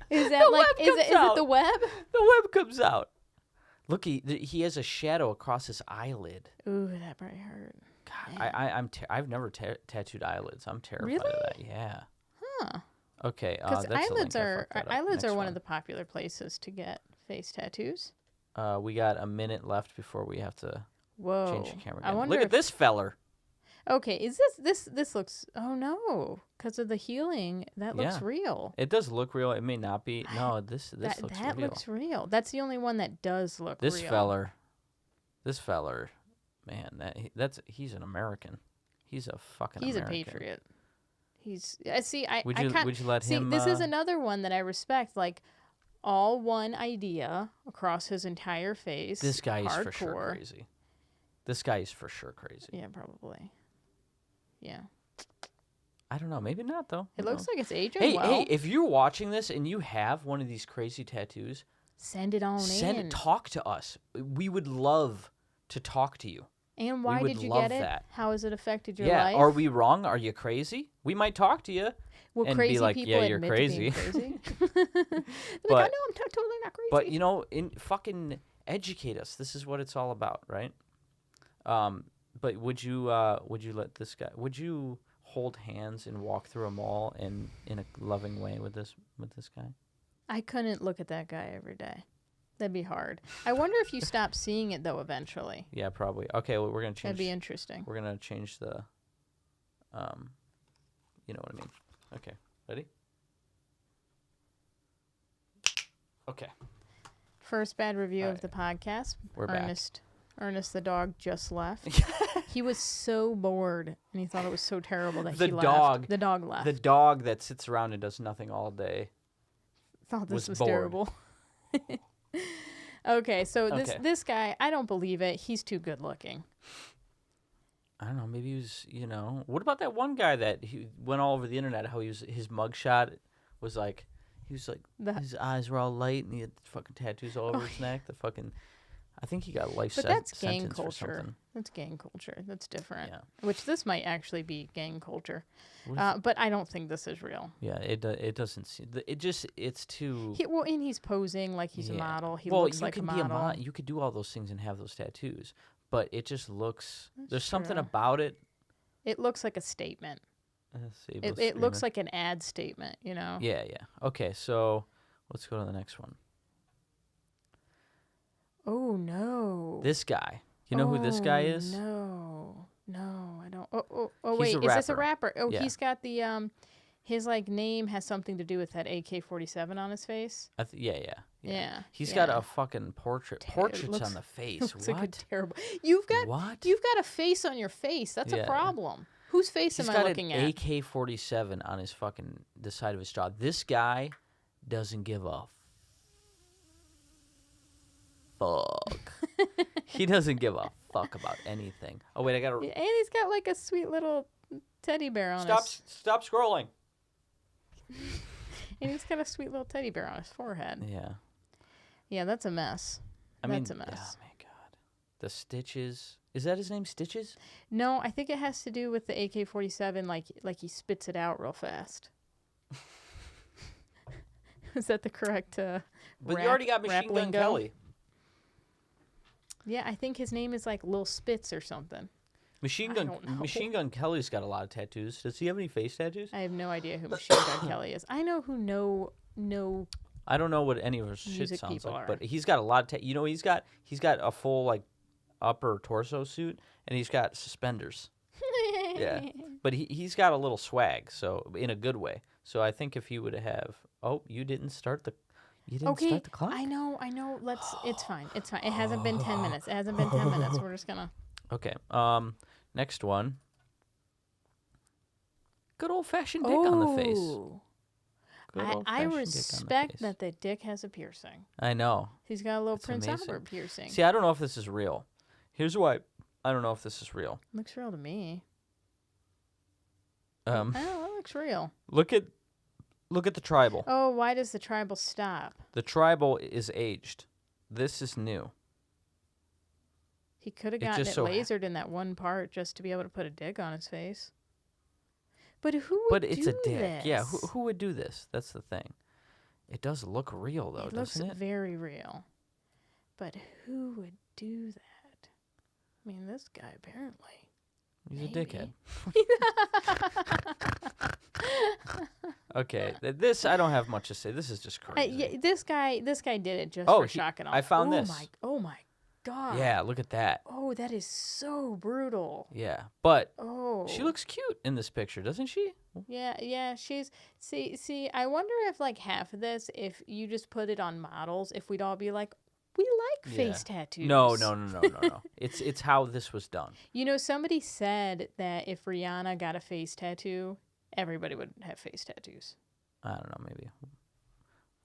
A: is that
B: The
A: like
B: web
A: is
B: comes
A: it
B: out.
A: the web?
B: The web comes out. Look, he has a shadow across his eyelid.
A: Ooh, that probably hurt.
B: God, I've never tattooed eyelids. I'm terrified of
A: Really?
B: that. Yeah.
A: Huh.
B: Okay.
A: Because
B: that's the link.
A: eyelids are one
B: one
A: of the popular places to get face tattoos.
B: We got a minute left before we have to
A: Whoa.
B: change the camera
A: I
B: again.
A: wonder
B: Look at this feller.
A: Okay, is this looks oh no, because of the healing. That looks
B: Yeah.
A: real.
B: It does look real. It may not be. No, this looks
A: that
B: real.
A: looks real. That's the only one that does look
B: This
A: real.
B: feller, man, he's an American. He's a fucking
A: He's
B: American.
A: a patriot. He's I see I
B: Would
A: I
B: you
A: can't
B: would you let
A: see
B: him
A: this is another one that I respect, like all one idea across his entire face.
B: This guy is for
A: hardcore.
B: sure crazy. This guy is for sure crazy.
A: Yeah, probably. Yeah.
B: I don't know. Maybe not though.
A: It
B: Who
A: looks
B: knows?
A: like it's aging
B: Hey,
A: well.
B: hey! If you're watching this and you have one of these crazy tattoos,
A: Send it on in.
B: talk to us. We would love to talk to you.
A: And why
B: would
A: did you
B: love
A: get it?
B: that.
A: How has it affected your
B: Yeah.
A: life?
B: Are we wrong? Are you crazy? We might talk to you.
A: Will
B: and
A: crazy
B: be like,
A: people
B: yeah, you're
A: admit to being
B: crazy.
A: crazy? They're
B: But-
A: like, I know I'm totally not crazy.
B: But in fucking educate us. This is what it's all about, right? But would you let this guy? Would you hold hands and walk through a mall and in a loving way with this guy?
A: I couldn't look at that guy every day. That'd be hard. I wonder if you stop seeing it though eventually.
B: Yeah, probably. Okay, well, we're gonna change.
A: That'd be interesting.
B: We're gonna change the. You know what I mean. Okay, ready? Okay.
A: First bad review
B: All
A: of
B: right.
A: the podcast.
B: We're
A: Ernest the dog just left. He was so bored and he thought it was so terrible that he left. The dog left.
B: The dog that sits around and does nothing all day.
A: Thought this was
B: bored.
A: terrible. Okay, so this guy, I don't believe it. He's too good looking.
B: I don't know. Maybe he was. You know. What about that one guy that he went all over the internet? How his mugshot was like. He was like his eyes were all light and he had fucking tattoos all over his neck. The fucking. I think he got life sentence.
A: But that's gang
B: or
A: culture.
B: something.
A: That's gang culture. That's different.
B: Yeah.
A: Which this might actually be gang culture. But I don't think this is real.
B: Yeah, it doesn't seem. It's too.
A: And he's posing like he's a model. He
B: well,
A: looks like a model.
B: You could do all those things and have those tattoos, but it just looks. There's
A: true.
B: something about it.
A: It looks like a statement.
B: It
A: It looks like an ad statement, you know?
B: Yeah, yeah. Okay, so let's go to the next one.
A: Oh, no.
B: This guy. You know who this guy is?
A: No, I don't. Oh,
B: He's
A: wait.
B: a
A: Is this a
B: rapper.
A: rapper? Oh,
B: Yeah.
A: he's got the his like name has something to do with that AK-47 on his face.
B: Yeah. He's got a fucking portraits on the face.
A: Looks
B: What?
A: like a terrible. You've got a face on your face. That's a
B: Yeah.
A: problem. Whose face am I looking at?
B: He's got an AK-47 on his fucking the side of his jaw. This guy doesn't give a fuck. He doesn't give a fuck about anything. Oh wait, I gotta.
A: And he's got like a sweet little teddy bear on his.
B: Stop scrolling.
A: And he's got a sweet little teddy bear on his forehead.
B: Yeah.
A: Yeah, that's a mess. That's a mess.
B: Oh my god. The Stitches. Is that his name, Stitches?
A: No, I think it has to do with the AK-47. Like he spits it out real fast. Is that the correct?
B: But you already got Machine Gun
A: lingo?
B: Kelly.
A: Yeah, I think his name is like Lil Spitz or something.
B: Machine
A: don't know.
B: Machine Gun Kelly's got a lot of tattoos. Does he have any face tattoos?
A: I have no idea who Machine Gun Kelly is. I know who no.
B: I don't know what any of his shit
A: Music
B: sounds
A: people
B: like,
A: are.
B: but he's got a lot of he's got a full like upper torso suit and he's got suspenders. Yeah. But he's got a little swag, so in a good way. So I think if he would have you didn't start the clock?
A: I know. It's fine. It hasn't been 10 minutes. It hasn't been 10 minutes. We're just gonna.
B: Okay. Next one. Good old fashioned dick on the face. Good
A: I
B: old-fashioned dick on the
A: respect
B: face.
A: that the dick has a piercing.
B: I know.
A: He's got a little
B: It's
A: Prince
B: amazing.
A: Albert piercing.
B: See, I don't know if this is real. Here's why I don't know if this is real.
A: Looks real to me. Oh, it looks real.
B: Look at the tribal.
A: Oh, why does the tribal stop?
B: The tribal is aged. This is new.
A: He could have
B: It
A: gotten
B: just
A: it
B: so
A: lasered in that one part just to be able to put a dick on his face. But who would
B: But it's
A: do
B: a dick.
A: this?
B: Yeah, who would do this? That's the thing. It does look real though,
A: It looks
B: doesn't it?
A: very real. But who would do that? I mean, this guy apparently.
B: He's
A: Maybe.
B: a dickhead. Okay, this I don't have much to say. This is just crazy.
A: Yeah, this guy did it just
B: Oh,
A: for shock and awe.
B: I found this.
A: Oh my god.
B: Yeah, look at that.
A: Oh, that is so brutal.
B: Yeah, but
A: Oh.
B: she looks cute in this picture, doesn't she?
A: Yeah, she's see, I wonder if like half of this, if you just put it on models, if we'd all be like, we like face tattoos.
B: No. It's how this was done.
A: You know, somebody said that if Rihanna got a face tattoo, everybody would have face tattoos.
B: I don't know, maybe.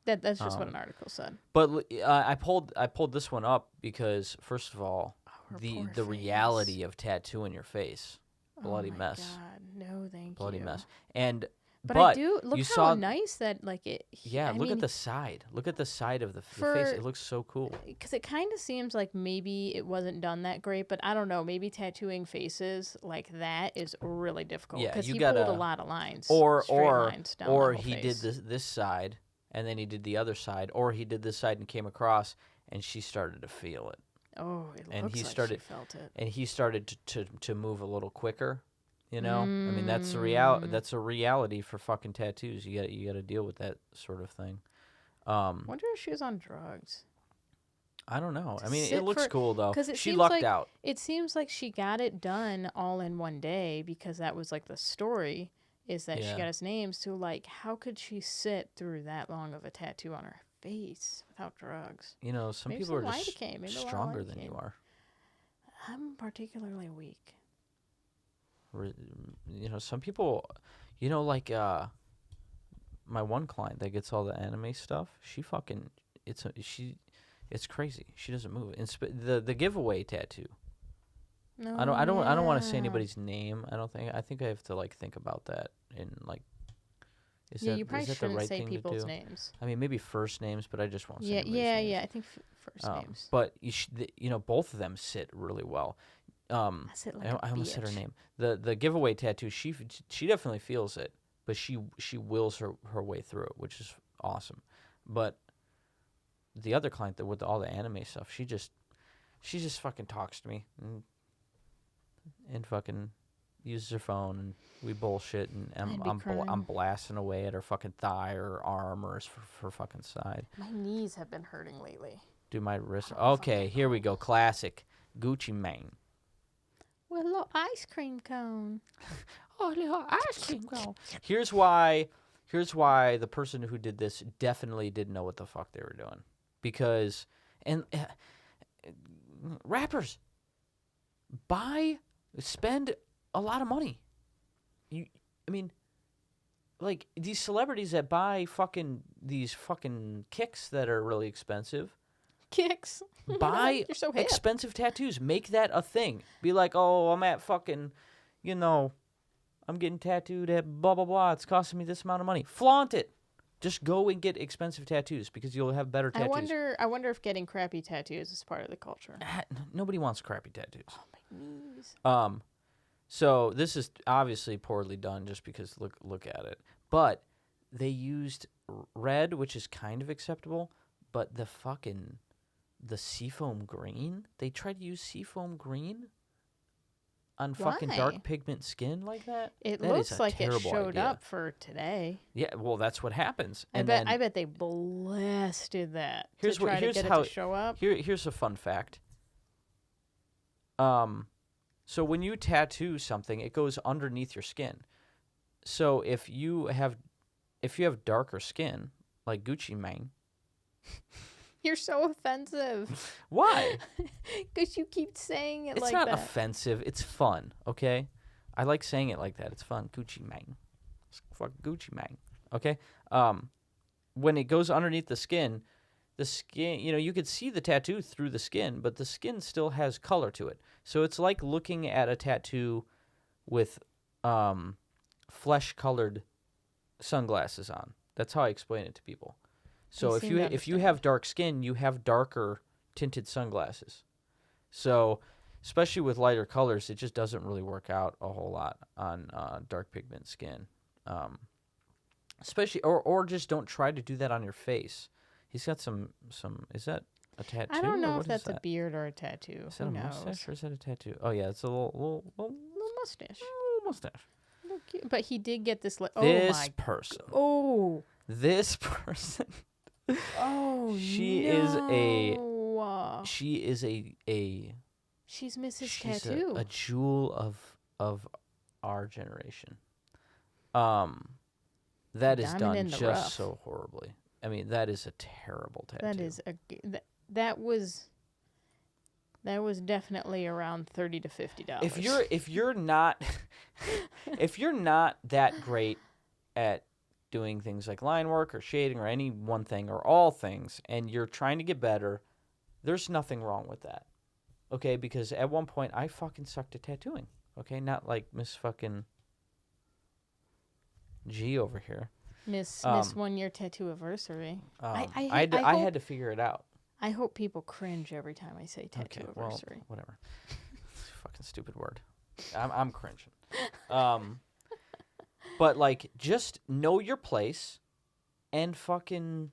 A: That's just what an article said.
B: But I pulled this one up because first of all,
A: Her
B: the
A: poor
B: reality of tattooing your face, bloody
A: oh my
B: mess,
A: God. No, thank
B: bloody
A: you.
B: mess. And
A: But I do look
B: you
A: how
B: saw,
A: nice that like it.
B: Yeah,
A: I
B: look
A: mean,
B: at the side. Look at the side of the face.
A: For-
B: It looks so cool.
A: because it kind of seems like maybe it wasn't done that great, but I don't know. Maybe tattooing faces like that is really difficult.
B: Yeah,
A: because
B: you
A: he
B: gotta-
A: pulled a lot of lines.
B: Or
A: straight lines down the whole
B: he
A: face.
B: did this side and then he did the other side, or he did this side and came across and she started to feel it.
A: Oh, it
B: and
A: looks
B: he
A: like
B: started-
A: she felt it.
B: And he started to move a little quicker. You know, I mean that's a
A: Mm.
B: That's a reality for fucking tattoos. You got to deal with that sort of thing.
A: Wonder if she was on drugs.
B: I don't know.
A: To
B: I mean,
A: sit
B: it looks
A: for-
B: cool though.
A: 'cause it
B: She
A: seems
B: lucked
A: like-
B: out.
A: It seems like she got it done all in one day because that was like the story is that she
B: Yeah.
A: got his names. So like, how could she sit through that long of a tattoo on her face without drugs?
B: You know, some
A: Maybe
B: people are
A: some
B: just
A: lidocaine, maybe a lot of
B: stronger than you
A: lidocaine.
B: are.
A: I'm particularly weak.
B: You know, some people, you know, like my one client that gets all the anime stuff. She fucking, it's crazy. She doesn't move. The giveaway tattoo.
A: No,
B: I don't want to say
A: yeah.
B: anybody's name. I think I have to like think about that and like.
A: Yeah, you probably
B: is that the
A: shouldn't
B: right
A: say
B: thing
A: people's
B: to do?
A: names.
B: I mean, maybe first names, but I just won't say
A: Yeah,
B: anybody's
A: yeah,
B: names.
A: yeah. I think first names.
B: But you know, both of them sit really well.
A: I sit like
B: I
A: a
B: almost said her
A: bitch.
B: name. The giveaway tattoo. She definitely feels it, but she wills her way through it, which is awesome. But the other client that with all the anime stuff, she just fucking talks to me and fucking uses her phone and we bullshit and
A: I'd be
B: I'm
A: crying.
B: blasting away at her fucking thigh or arm or her fucking side.
A: My knees have been hurting lately.
B: Do my wrist.
A: Oh,
B: Okay, here we go. Classic Gucci Mane.
A: Well, little ice cream cone.
B: Oh, little ice cream cone. Here's why the person who did this definitely didn't know what the fuck they were doing. Because rappers spend a lot of money. I mean, like these celebrities that buy these fucking kicks that are really expensive.
A: Kicks.
B: Buy
A: You're so hip.
B: expensive tattoos. Make that a thing. Be like, oh, I'm at fucking, you know, I'm getting tattooed at blah, blah, blah. It's costing me this amount of money. Flaunt it. Just go and get expensive tattoos because you'll have better tattoos.
A: I wonder if getting crappy tattoos is part of the culture.
B: Nobody wants crappy tattoos.
A: Oh, my knees.
B: So this is obviously poorly done just because look at it. But they used red, which is kind of acceptable, but the seafoam green, they tried to use seafoam green on fucking
A: Why?
B: dark pigment skin like that.
A: It
B: That is
A: looks
B: a
A: like it
B: terrible
A: showed
B: idea.
A: up for today.
B: Yeah, well, that's what happens.
A: I bet they blasted that
B: Here's
A: to try
B: here's
A: to get
B: how
A: it to show up.
B: Here's a fun fact. So when you tattoo something, it goes underneath your skin. So if you have darker skin, like Gucci Mane.
A: You're so offensive.
B: Why?
A: Because you keep saying it
B: It's
A: like
B: not
A: that.
B: offensive. It's fun, okay? I like saying it like that. It's fun. Gucci Mane. Fuck Gucci Mane. Okay? When it goes underneath the skin, you know, you could see the tattoo through the skin, but the skin still has color to it. So it's like looking at a tattoo with flesh-colored sunglasses on. That's how I explain it to people. So if you have dark skin, you have darker tinted sunglasses. So especially with lighter colors, it just doesn't really work out a whole lot on dark pigment skin. Especially or just don't try to do that on your face. He's got some. Is that a tattoo?
A: I don't know
B: or
A: if that's a beard or a tattoo.
B: Is that
A: Who
B: a
A: knows?
B: mustache or is that a tattoo? Oh yeah, it's a little
A: Little mustache.
B: mustache.
A: Little cute. But he did get this.
B: This person.
A: Oh.
B: This person.
A: Oh.
B: She is a.
A: She's Mrs.
B: She's
A: Tattoo.
B: a jewel of our generation. That is
A: Diamond
B: done
A: in the
B: just
A: rough.
B: so horribly. I mean, that is a terrible tattoo.
A: That is that was definitely around $30 to $50.
B: If you're not if you're not that great at doing things like line work or shading or any one thing or all things and you're trying to get better, there's nothing wrong with that. Okay, because at one point I fucking sucked at tattooing. Okay, not like Miss fucking G over here.
A: Miss 1 year tattoo anniversary.
B: I had to figure it out.
A: I hope people cringe every time I say tattoo
B: Okay,
A: anniversary.
B: well, whatever. Fucking stupid word. I'm cringing. But like, just know your place, and fucking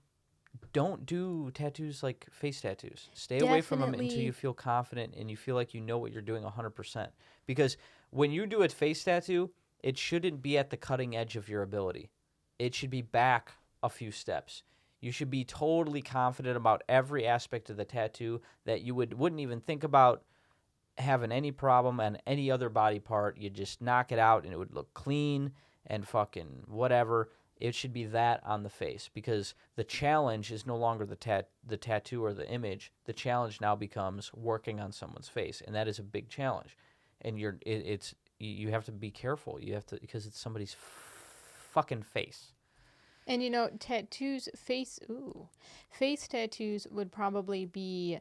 B: don't do tattoos like face tattoos. Stay away from them until
A: Definitely.
B: you feel confident and you feel like you know what you're doing 100%. Because when you do a face tattoo, it shouldn't be at the cutting edge of your ability. It should be back a few steps. You should be totally confident about every aspect of the tattoo that you wouldn't even think about having any problem on any other body part. You just knock it out and it would look clean and fucking whatever. It should be that on the face, because the challenge is no longer the tattoo or the image. The challenge now becomes working on someone's face, and that is a big challenge. And you have to be careful. You have to, because it's somebody's fucking face.
A: And face tattoos would probably be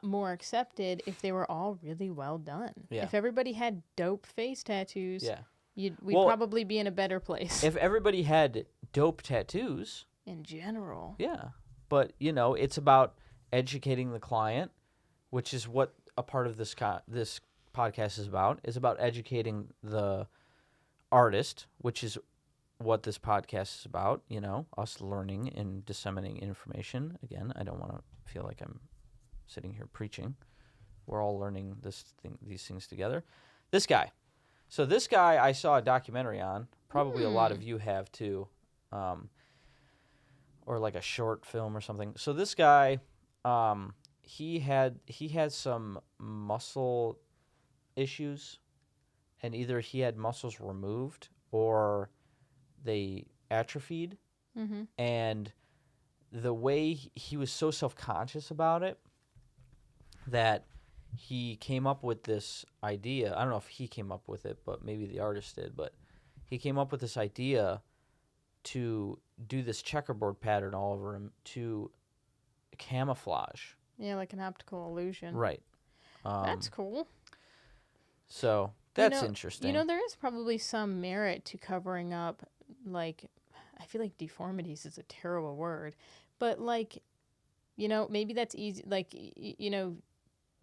A: more accepted if they were all really well done.
B: Yeah.
A: If everybody had dope face tattoos,
B: Yeah.
A: we'd probably be in a better place.
B: If everybody had dope tattoos.
A: In general.
B: Yeah. But, it's about educating the client, which is what a part of this podcast is about educating the artist, which is what this podcast is about, us learning and disseminating information. Again, I don't want to feel like I'm sitting here preaching. We're all learning these things together. This guy. So this guy I saw a documentary on. Probably a lot of you have too. Or like a short film or something. So this guy, he had some muscle issues, and either he had muscles removed or they atrophied.
A: Mm-hmm.
B: And the way he was so self-conscious about it that he came up with this idea. I don't know if he came up with it, but maybe the artist did. But he came up with this idea to do this checkerboard pattern all over him to camouflage.
A: Yeah, like an optical illusion.
B: Right.
A: That's cool.
B: So that's interesting.
A: There is probably some merit to covering up, like, I feel like deformities is a terrible word, but like, maybe that's easy. Like,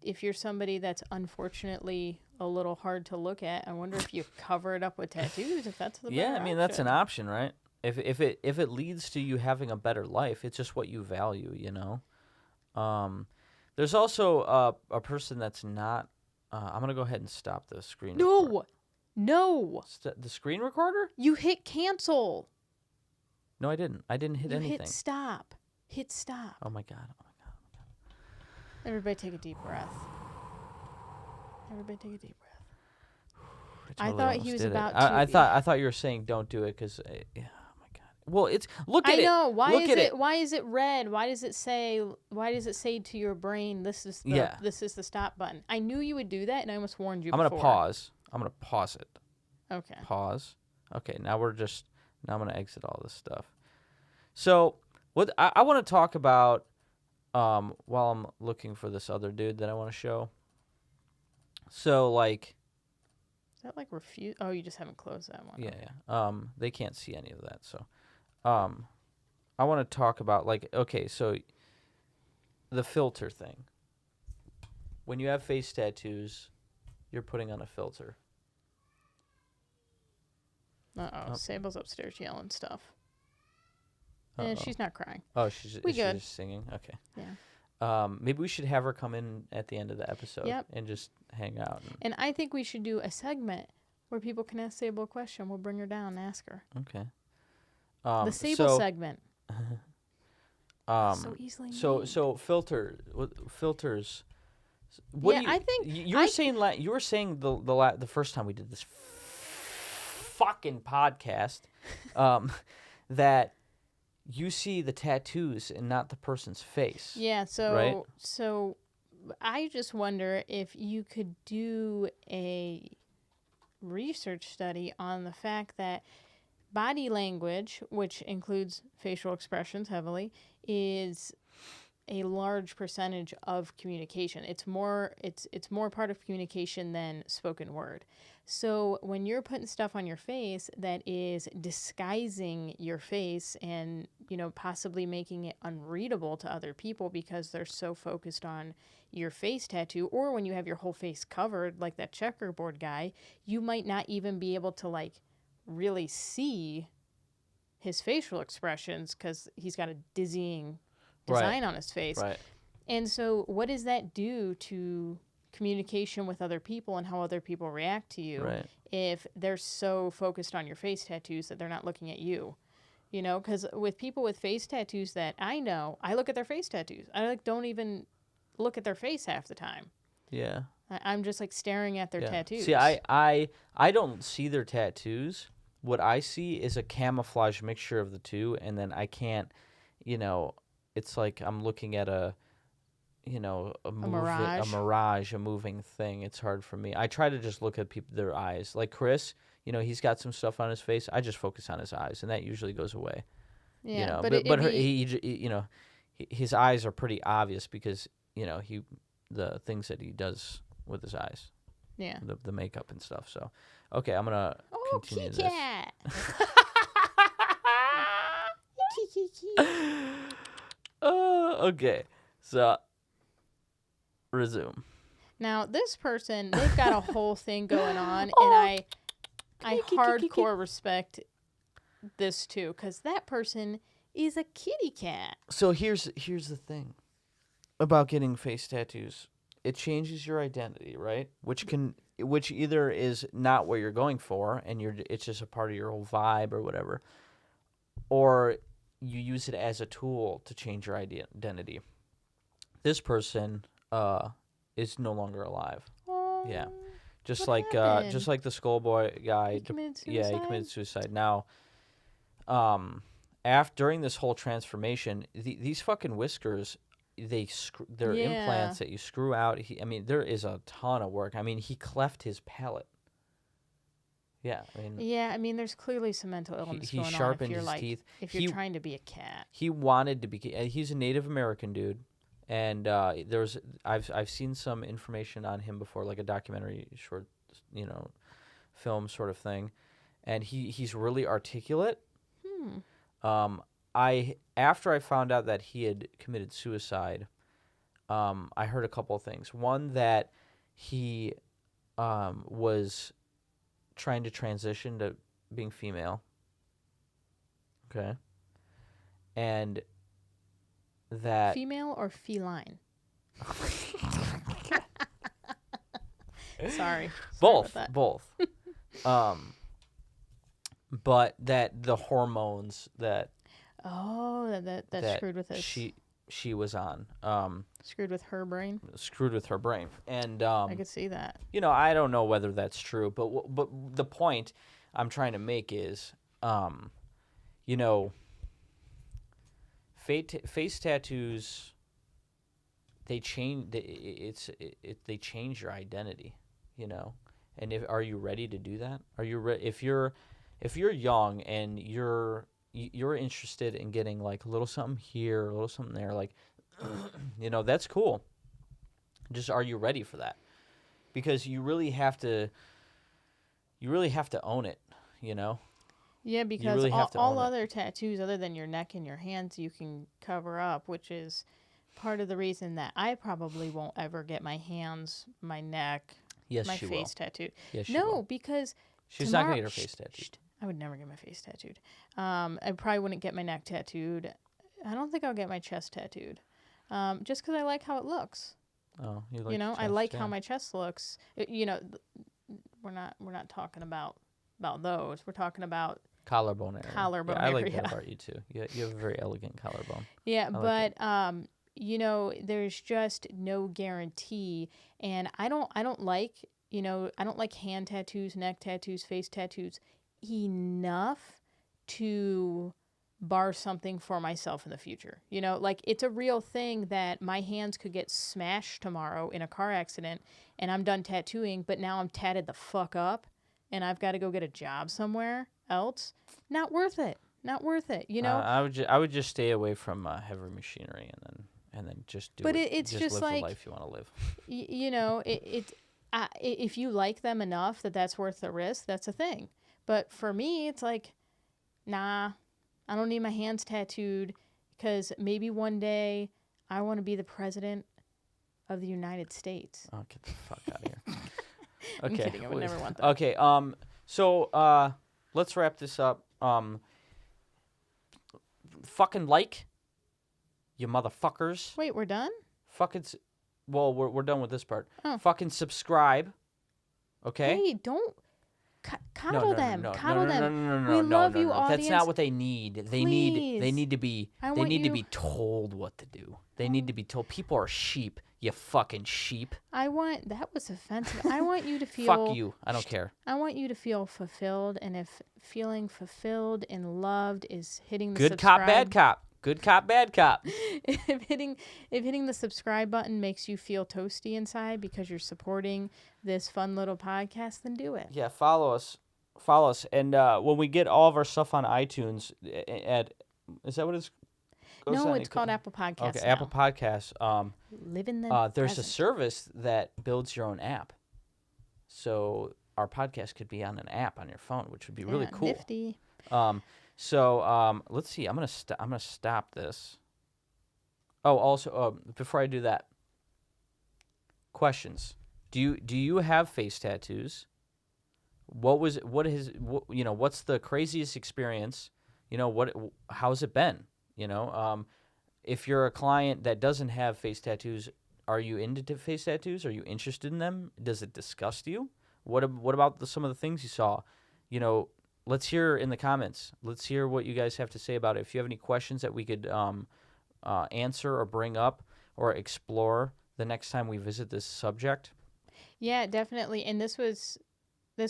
A: if you're somebody that's unfortunately a little hard to look at, I wonder if you cover it up with tattoos, if that's the better
B: I mean, that's an option, right? If it leads to you having a better life, it's just what you value, There's also a person that's not. I'm gonna go ahead and stop the screen.
A: No.
B: The screen recorder?
A: You hit cancel.
B: No, I didn't. I didn't hit anything.
A: Hit stop. Hit stop.
B: Oh my god.
A: Everybody take a deep breath. Everybody take a deep breath.
B: I
A: thought he was about
B: to.
A: to.
B: I thought you were saying don't do it because. Yeah. Oh my god. Well, it's look at it.
A: I know. Why
B: look
A: is
B: at
A: it? Why is it red? Why does it say? Why does it say to your brain this is the stop button? I knew you would do that, and I almost warned you.
B: I'm gonna pause. I'm gonna pause it.
A: Okay.
B: Pause. Okay. Now I'm gonna exit all this stuff. So what I want to talk about while I'm looking for this other dude that I want to show. So like.
A: Is that like refuse? Oh, you just haven't closed that one.
B: Yeah. They can't see any of that. So, I want to talk about so the filter thing. When you have face tattoos, you're putting on a filter.
A: Uh-oh. Sable's upstairs yelling stuff.
B: Uh-oh.
A: And she's not crying.
B: Oh, she's
A: good.
B: Just singing? Okay.
A: Yeah.
B: Maybe we should have her come in at the end of the episode and just hang out.
A: And I think we should do a segment where people can ask Sable a question. We'll bring her down and ask her.
B: Okay.
A: The Sable segment. So easily made.
B: So filters.
A: I think
B: you were saying the first time we did this fucking podcast that you see the tattoos and not the person's face.
A: Yeah, so
B: right?
A: So I just wonder if you could do a research study on the fact that body language, which includes facial expressions heavily, is a large percentage of communication. It's more part of communication than spoken word. So when you're putting stuff on your face that is disguising your face and, possibly making it unreadable to other people because they're so focused on your face tattoo, or when you have your whole face covered like that checkerboard guy, you might not even be able to really see his facial expressions because he's got a dizzying design on his face.
B: Right.
A: And so what does that do to communication with other people and how other people react to you if they're so focused on your face tattoos that they're not looking at you? You know, because with people with face tattoos that I know, I look at their face tattoos. I like don't even look at their face half the time.
B: Yeah.
A: I'm just like staring at their tattoos.
B: See, I don't see their tattoos. What I see is a camouflage mixture of the two, and then I can't, it's like I'm looking at a mirage, a moving thing. It's hard for me. I try to just look at their eyes. Like Chris, he's got some stuff on his face. I just focus on his eyes, and that usually goes away.
A: Yeah,
B: his eyes are pretty obvious because the things that he does with his eyes.
A: Yeah.
B: The makeup and stuff. So, okay, I'm gonna continue this.
A: Cat.
B: Okay, so resume.
A: Now this person, they've got a whole thing going on, and I hardcore respect this too, because that person is a kitty cat.
B: So here's the thing about getting face tattoos. It changes your identity, right? Which either is not what you're going for, and it's just a part of your whole vibe or whatever, or you use it as a tool to change your identity. This person is no longer alive.
A: Oh,
B: Yeah, just
A: what
B: like
A: happened?
B: the Schoolboy guy.
A: He committed suicide?
B: Yeah, he committed suicide. Now, during this whole transformation, these fucking whiskers, they're implants that you screw out. There is a ton of work. He cleft his palate. Yeah,
A: there's clearly some mental illness
B: he
A: going on
B: sharpened his teeth.
A: If you're trying to be a cat.
B: He wanted to be. He's a Native American dude, and I've seen some information on him before, like a documentary short, film sort of thing, and he's really articulate. After I found out that he had committed suicide, I heard a couple of things. One, that he was trying to transition to being female. Okay. And that...
A: Female or feline? Sorry.
B: Both. But that the hormones that...
A: Oh, that screwed with us.
B: She was on.
A: Screwed with her brain?
B: Screwed with her brain. And
A: I could see that.
B: I don't know whether that's true, but the point I'm trying to make is, face tattoos, they change they change your identity, And are you ready to do that? Are you if you're young and you're interested in getting like a little something here, a little something there, like, that's cool. Just, are you ready for that? Because you really have to own it,
A: Yeah, because
B: really
A: all other tattoos other than your neck and your hands you can cover up, which is part of the reason that I probably won't ever get my hands, my neck, my face tattooed.
B: Yes, she will.
A: Because
B: she's not going to get her face tattooed.
A: I would never get my face tattooed. I probably wouldn't get my neck tattooed. I don't think I'll get my chest tattooed. Just because I like how it looks.
B: Oh, you like
A: I like how my chest looks. We're not talking about those. We're talking about
B: collarbone area.
A: Collarbone
B: area. I like
A: area.
B: that about you too. You have a very elegant collarbone.
A: Yeah, but there's just no guarantee, and I don't like hand tattoos, neck tattoos, face tattoos enough to bar something for myself in the future. It's a real thing that my hands could get smashed tomorrow in a car accident and I'm done tattooing, but now I'm tatted the fuck up and I've got to go get a job somewhere else. Not worth it.
B: I would just stay away from heavy machinery and then just do. But
A: it's just
B: live
A: like
B: the life you want to live.
A: If you like them enough that's worth the risk, that's a thing. But for me, it's like, nah, I don't need my hands tattooed because maybe one day I want to be the president of the United States.
B: Oh, get the fuck out of here.
A: I'm kidding. I would never want that.
B: Okay. So let's wrap this up. Fucking like, you motherfuckers.
A: Wait, we're done?
B: Well, we're done with this part.
A: Oh.
B: Fucking subscribe. Okay?
A: Hey, don't. Coddle them. Coddle them.
B: No,
A: We love
B: no,
A: you,
B: no.
A: audience.
B: That's not what they need. They need to be
A: I
B: they
A: want
B: need to
A: you-
B: be told what to do. They need to be told. People are sheep. You fucking sheep.
A: That was offensive. I want you to feel.
B: Fuck you. I don't care.
A: I want you to feel fulfilled, and if feeling fulfilled and loved is hitting the
B: Good
A: subscribe,
B: cop, bad cop. Good cop, bad cop.
A: if hitting the subscribe button makes you feel toasty inside because you're supporting this fun little podcast, then do it.
B: Yeah, follow us. And when we get all of our stuff on iTunes, is that what it's?
A: No, it's called Apple Podcasts.
B: Okay,
A: now.
B: Apple Podcasts.
A: Live in the
B: there's a
A: present.
B: service that builds your own app, so our podcast could be on an app on your phone, which would be really cool.
A: Nifty.
B: So let's see. I'm gonna stop this. Oh, also, before I do that, questions. Do you have face tattoos? What's the craziest experience? How's it been? If you're a client that doesn't have face tattoos, are you into face tattoos? Are you interested in them? Does it disgust you? What about some of the things you saw? Let's hear in the comments. Let's hear what you guys have to say about it. If you have any questions that we could answer or bring up or explore the next time we visit this subject.
A: Yeah, definitely. And this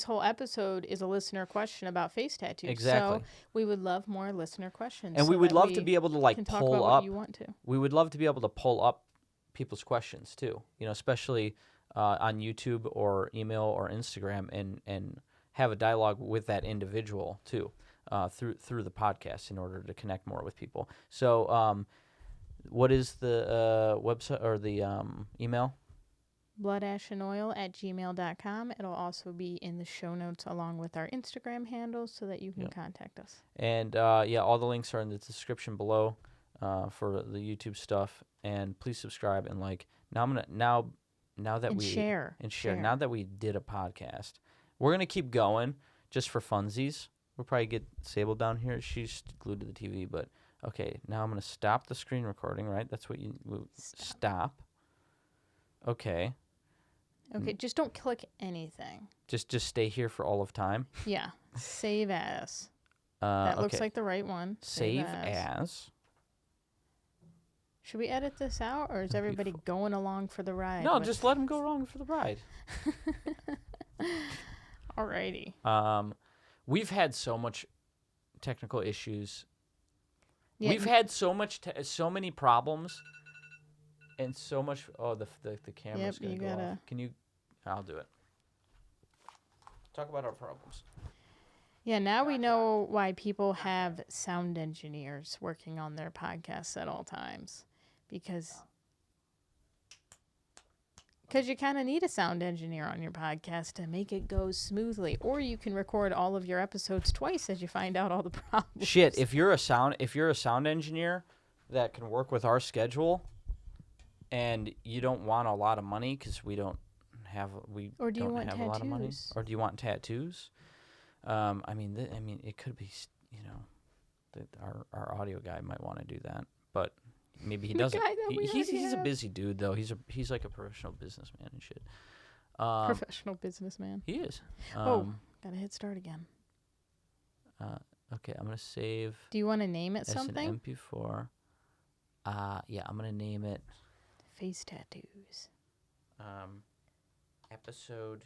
A: whole episode is a listener question about face tattoos.
B: Exactly.
A: So we would love more listener questions.
B: And
A: so
B: we would
A: that
B: love to be able to
A: can talk
B: pull
A: about
B: up.
A: what you want to.
B: We would love to be able to pull up people's questions too. Especially on YouTube or email or Instagram, and have a dialogue with that individual too, through the podcast in order to connect more with people. So, what is the website or the email?
A: bloodashandoil@gmail.com. It'll also be in the show notes along with our Instagram handles so that you can contact us.
B: And all the links are in the description below for the YouTube stuff. And please subscribe and like. Now I'm gonna now that we
A: share.
B: Now that we did a podcast, we're gonna keep going just for funsies. We'll probably get Sable down here. She's glued to the TV, but okay. Now I'm gonna stop the screen recording. Right? That's what you stop. Okay.
A: Okay, just don't click anything.
B: Just stay here for all of time.
A: Yeah, save as. That looks
B: okay.
A: like the right one.
B: Save as.
A: Should we edit this out, or is everybody going along for the ride?
B: No, just let them go along for the ride.
A: Alrighty.
B: We've had so much technical issues.
A: Yeah,
B: We've had so many problems, and so much. Oh, the camera's gonna go off. Can you? I'll do it. Talk about our problems.
A: Yeah, now we know why people have sound engineers working on their podcasts at all times. Because you kind of need a sound engineer on your podcast to make it go smoothly. Or you can record all of your episodes twice as you find out all the problems.
B: Shit, if you're a sound engineer that can work with our schedule, and you don't want a lot of money because we don't have a lot of money, or do you want tattoos? It could be, our audio guy might want to do that, but maybe he doesn't. He's a busy dude though. He's like a professional businessman and shit.
A: Professional businessman.
B: He is.
A: Gotta hit start again.
B: Okay, I'm gonna save.
A: Do you want to name it
B: as
A: something?
B: an MP4. Yeah, I'm gonna name it.
A: Face tattoos.
B: Episode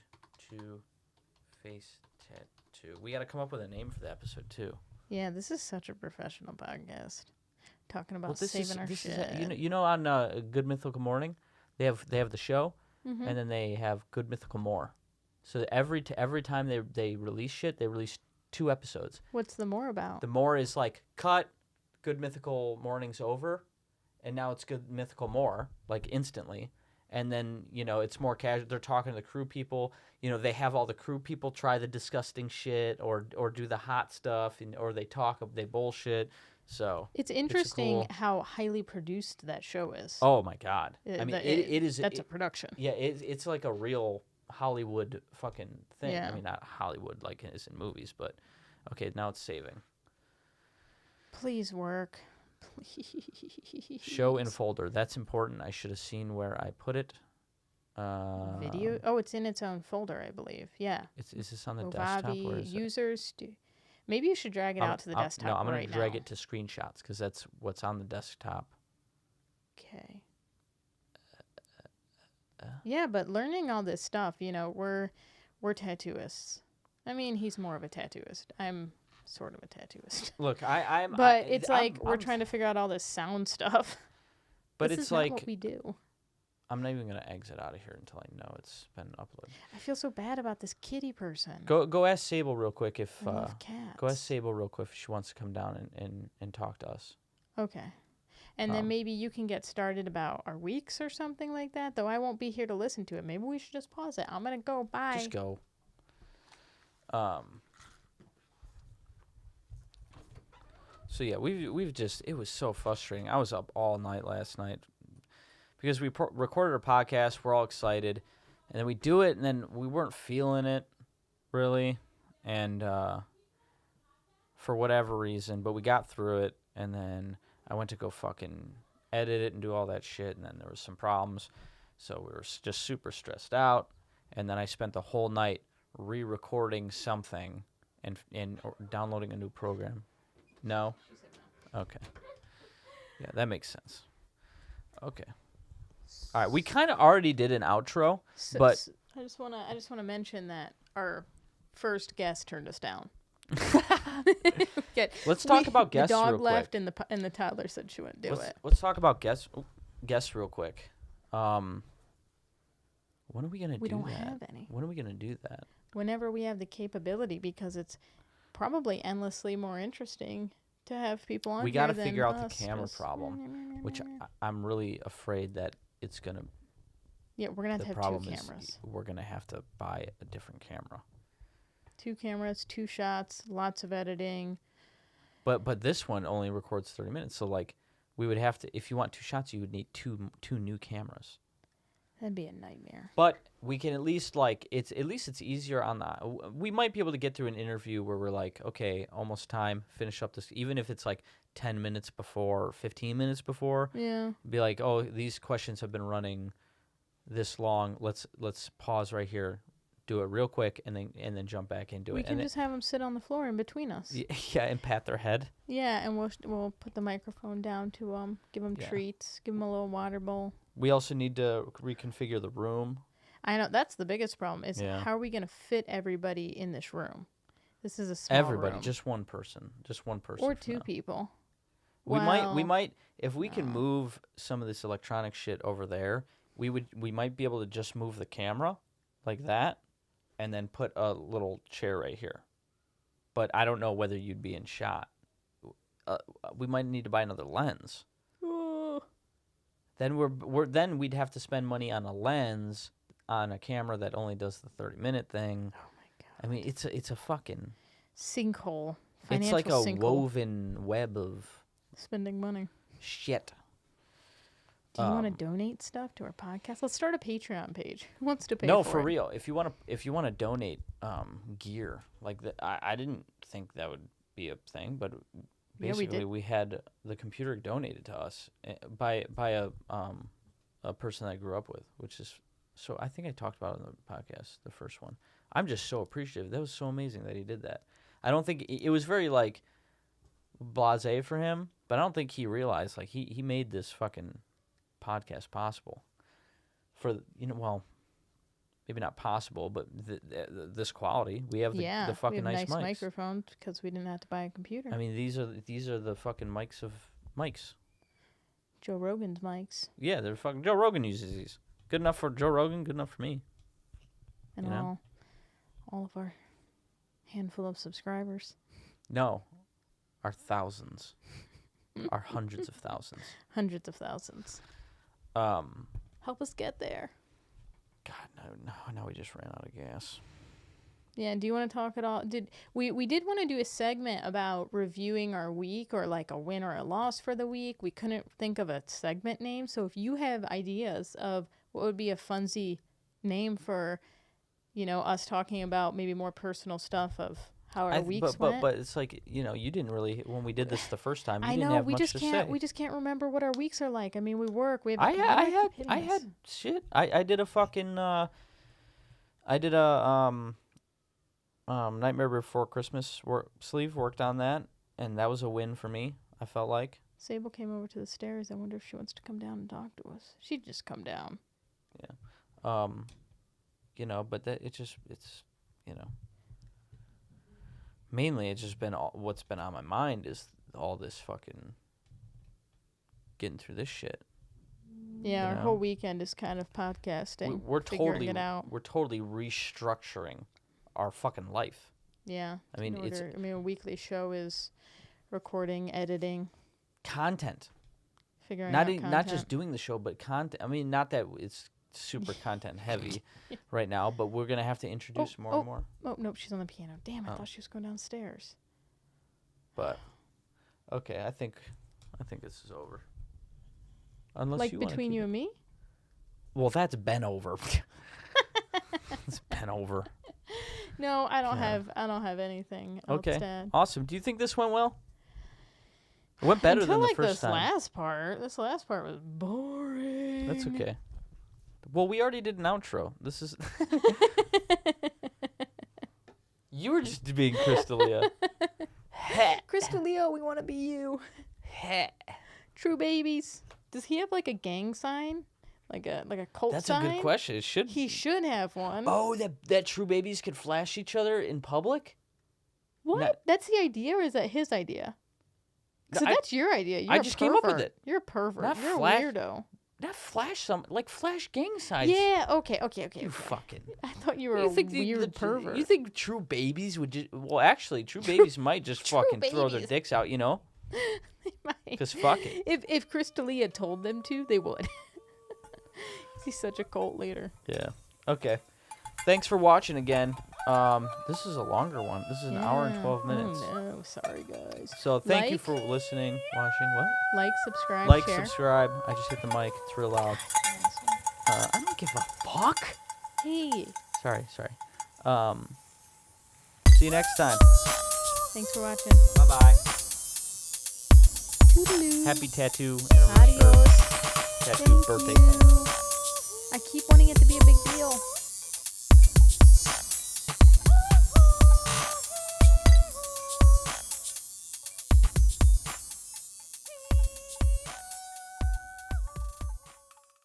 B: 2, face tattoo. We got to come up with a name for the episode too.
A: Yeah, this is such a professional podcast. Talking about
B: this
A: saving our shit.
B: On Good Mythical Morning, they have the show,
A: Mm-hmm.
B: and then they have Good Mythical More. So every time they release shit, they release 2 episodes.
A: What's the more about?
B: The more is like cut, Good Mythical Morning's over, and now it's Good Mythical More, like instantly. And then, it's more casual. They're talking to the crew people. They have all the crew people try the disgusting shit or do the hot stuff, or they bullshit. So
A: it's interesting how highly produced that show is.
B: Oh my God! It is.
A: That's a production.
B: Yeah, it's like a real Hollywood fucking thing.
A: Yeah.
B: I mean, not Hollywood like it is in movies, but okay. Now it's saving.
A: Please work. Please.
B: Show in folder. That's important. I should have seen where I put it.
A: Video. Oh, it's in its own folder, I believe. Yeah.
B: Is this on the desktop or is it?
A: Users. Maybe you should drag it out to the desktop
B: No, I'm
A: right
B: gonna drag
A: now.
B: it to screenshots because that's what's on the desktop.
A: Okay. Yeah, but learning all this stuff, we're tattooists. I mean, he's more of a tattooist. I'm sort of a tattooist.
B: Look,
A: we're trying to figure out all this sound stuff.
B: But
A: this
B: it's
A: is
B: like
A: not what we do.
B: I'm not even gonna exit out of here until I know it's been uploaded.
A: I feel so bad about this kitty person.
B: Go ask Sable real quick if
A: I love cats.
B: go ask Sable real quick if she wants to come down and talk to us.
A: Okay. And then maybe you can get started about our weeks or something like that, though I won't be here to listen to it. Maybe we should just pause it. I'm going to go. Bye.
B: Just go. So yeah, we've just, it was so frustrating. I was up all night last night because we recorded our podcast. We're all excited, and then we do it, and then we weren't feeling it really, and for whatever reason, but we got through it, and then I went to go fucking edit it and do all that shit, and then there was some problems, so we were just super stressed out, and then I spent the whole night re-recording something and downloading a new program. No? Okay. Yeah, that makes sense. Okay. All right, we kind of already did an outro, but
A: I just want to mention that our first guest turned us down.
B: Let's talk about guests
A: real quick. The dog
B: real
A: left
B: quick.
A: and the toddler said she wouldn't do it.
B: Let's talk about guests real quick. When are we going to do that?
A: We don't have any.
B: When are we going to do that?
A: Whenever we have the capability, because it's probably endlessly more interesting to have people on.
B: We
A: got to
B: figure out the camera problem, which I'm really afraid that it's going to.
A: Yeah, we're going to have two cameras.
B: We're going to have to buy a different camera.
A: 2 cameras, 2 shots, lots of editing.
B: But this one only records 30 minutes, so like we would have to, if you want 2 shots, you would need two new cameras.
A: That'd be a nightmare.
B: But we can at least it's easier on the. We might be able to get through an interview where we're like, okay, almost time, finish up this, even if it's like 10 minutes before, 15 minutes before.
A: Yeah.
B: Be like, oh, these questions have been running this long. Let's pause right here, do it real quick, and then jump back into it.
A: We can just have them sit on the floor in between us.
B: Yeah, and pat their head.
A: Yeah, and we'll put the microphone down to give them treats, give them a little water bowl.
B: We also need to reconfigure the room.
A: I know that's the biggest problem is how are we going to fit everybody in this room? This is a small room.
B: Just one person,
A: or 2 people.
B: We might if we can move some of this electronic shit over there. We might be able to just move the camera like that, and then put a little chair right here. But I don't know whether you'd be in shot. We might need to buy another lens. Then then we'd have to spend money on a lens on a camera that only does the 30-minute thing.
A: Oh my god!
B: I mean, it's a fucking
A: sinkhole.
B: It's like a woven web of
A: spending money.
B: Shit.
A: Do you want to donate stuff to our podcast? Let's start a Patreon page. Who wants to pay?
B: No,
A: for
B: for real. If you want to donate gear like that, I didn't think that would be a thing, but basically we had the computer donated to us by a person that I grew up with, which is so. I think I talked about it in the podcast, the first one. I'm just so appreciative. That was so amazing that he did that. I don't think it was very blasé for him, but I don't think he realized he made this fucking podcast possible for maybe not possible, but this quality. We have the fucking
A: we have
B: nice mics.
A: microphones because we didn't have to buy a computer.
B: I mean, these are the fucking mics of mics.
A: Joe Rogan's mics.
B: Yeah, they're fucking. Joe Rogan uses these. Good enough for Joe Rogan. Good enough for me.
A: And all of our handful of subscribers.
B: No, our thousands, our hundreds of thousands.
A: Hundreds of thousands. Help us get there.
B: God, no, we just ran out of gas.
A: Yeah, do you want to talk at all? We did want to do a segment about reviewing our week or like a win or a loss for the week. We couldn't think of a segment name. So if you have ideas of what would be a funsy name for, us talking about maybe more personal stuff of how our weeks went.
B: But it's like, you didn't really, when we did this the first time, you
A: I
B: didn't
A: know
B: have
A: we
B: much
A: just
B: to
A: can't.
B: say.
A: We just can't remember what our weeks are like. I mean, we work. We have.
B: I
A: I
B: had shit. I did a fucking I did a Nightmare Before Christmas sleeve, worked on that, and that was a win for me. I felt like
A: Sable came over to the stairs. I wonder if she wants to come down and talk to us. She'd just come down.
B: yeah. But that it's mainly it's just been what's been on my mind is all this fucking getting through this shit.
A: Yeah, our whole weekend is kind of podcasting.
B: We're
A: figuring it out.
B: We're totally restructuring our fucking life.
A: Yeah.
B: I mean,
A: a weekly show is recording, editing,
B: content.
A: Figuring out content.
B: Not just doing the show, but content. I mean, not that it's super content heavy right now, but we're gonna have to introduce more and more.
A: Oh nope, she's on the piano. Damn, I thought she was going downstairs.
B: But okay, I think this is over. Unless
A: like
B: you
A: between you and me?
B: Well, that's been over. It's been over.
A: No, I don't have anything else to add.
B: Awesome. Do you think this went well? It went better than the first time.
A: This last part was boring.
B: That's okay. Well, we already did an outro. This is. You were just being Crystalia.
A: Crystalia, we want to be you. True babies. Does he have like a gang sign? Like a cult sign?
B: That's a good question.
A: He should have one.
B: Oh, that true babies could flash each other in public?
A: What? That's the idea, or is that his idea? So that's your idea. You're
B: I just came up with it.
A: You're a pervert. You're a weirdo.
B: Not flash flash gang signs.
A: Yeah, okay.
B: You fucking.
A: I thought you were a weird pervert.
B: You think true babies would just... Well, actually, true babies might just fucking throw their dicks out,
A: They might.
B: Because fuck it.
A: If Crystalia told them to, they would. He's such a cult leader.
B: Yeah. Okay. Thanks for watching again. This is a longer one. This is an hour and 12 minutes.
A: Oh, no. Sorry, guys.
B: So thank you for listening, watching. What?
A: Like, subscribe, share.
B: Subscribe. I just hit the mic. It's real loud. I don't give a fuck.
A: Hey.
B: Sorry. See you next time.
A: Thanks for watching.
B: Bye-bye.
A: Toodaloo.
B: Happy tattoo anniversary.
A: Adios.
B: Tattoo birthday.
A: I keep wanting it to be a big deal.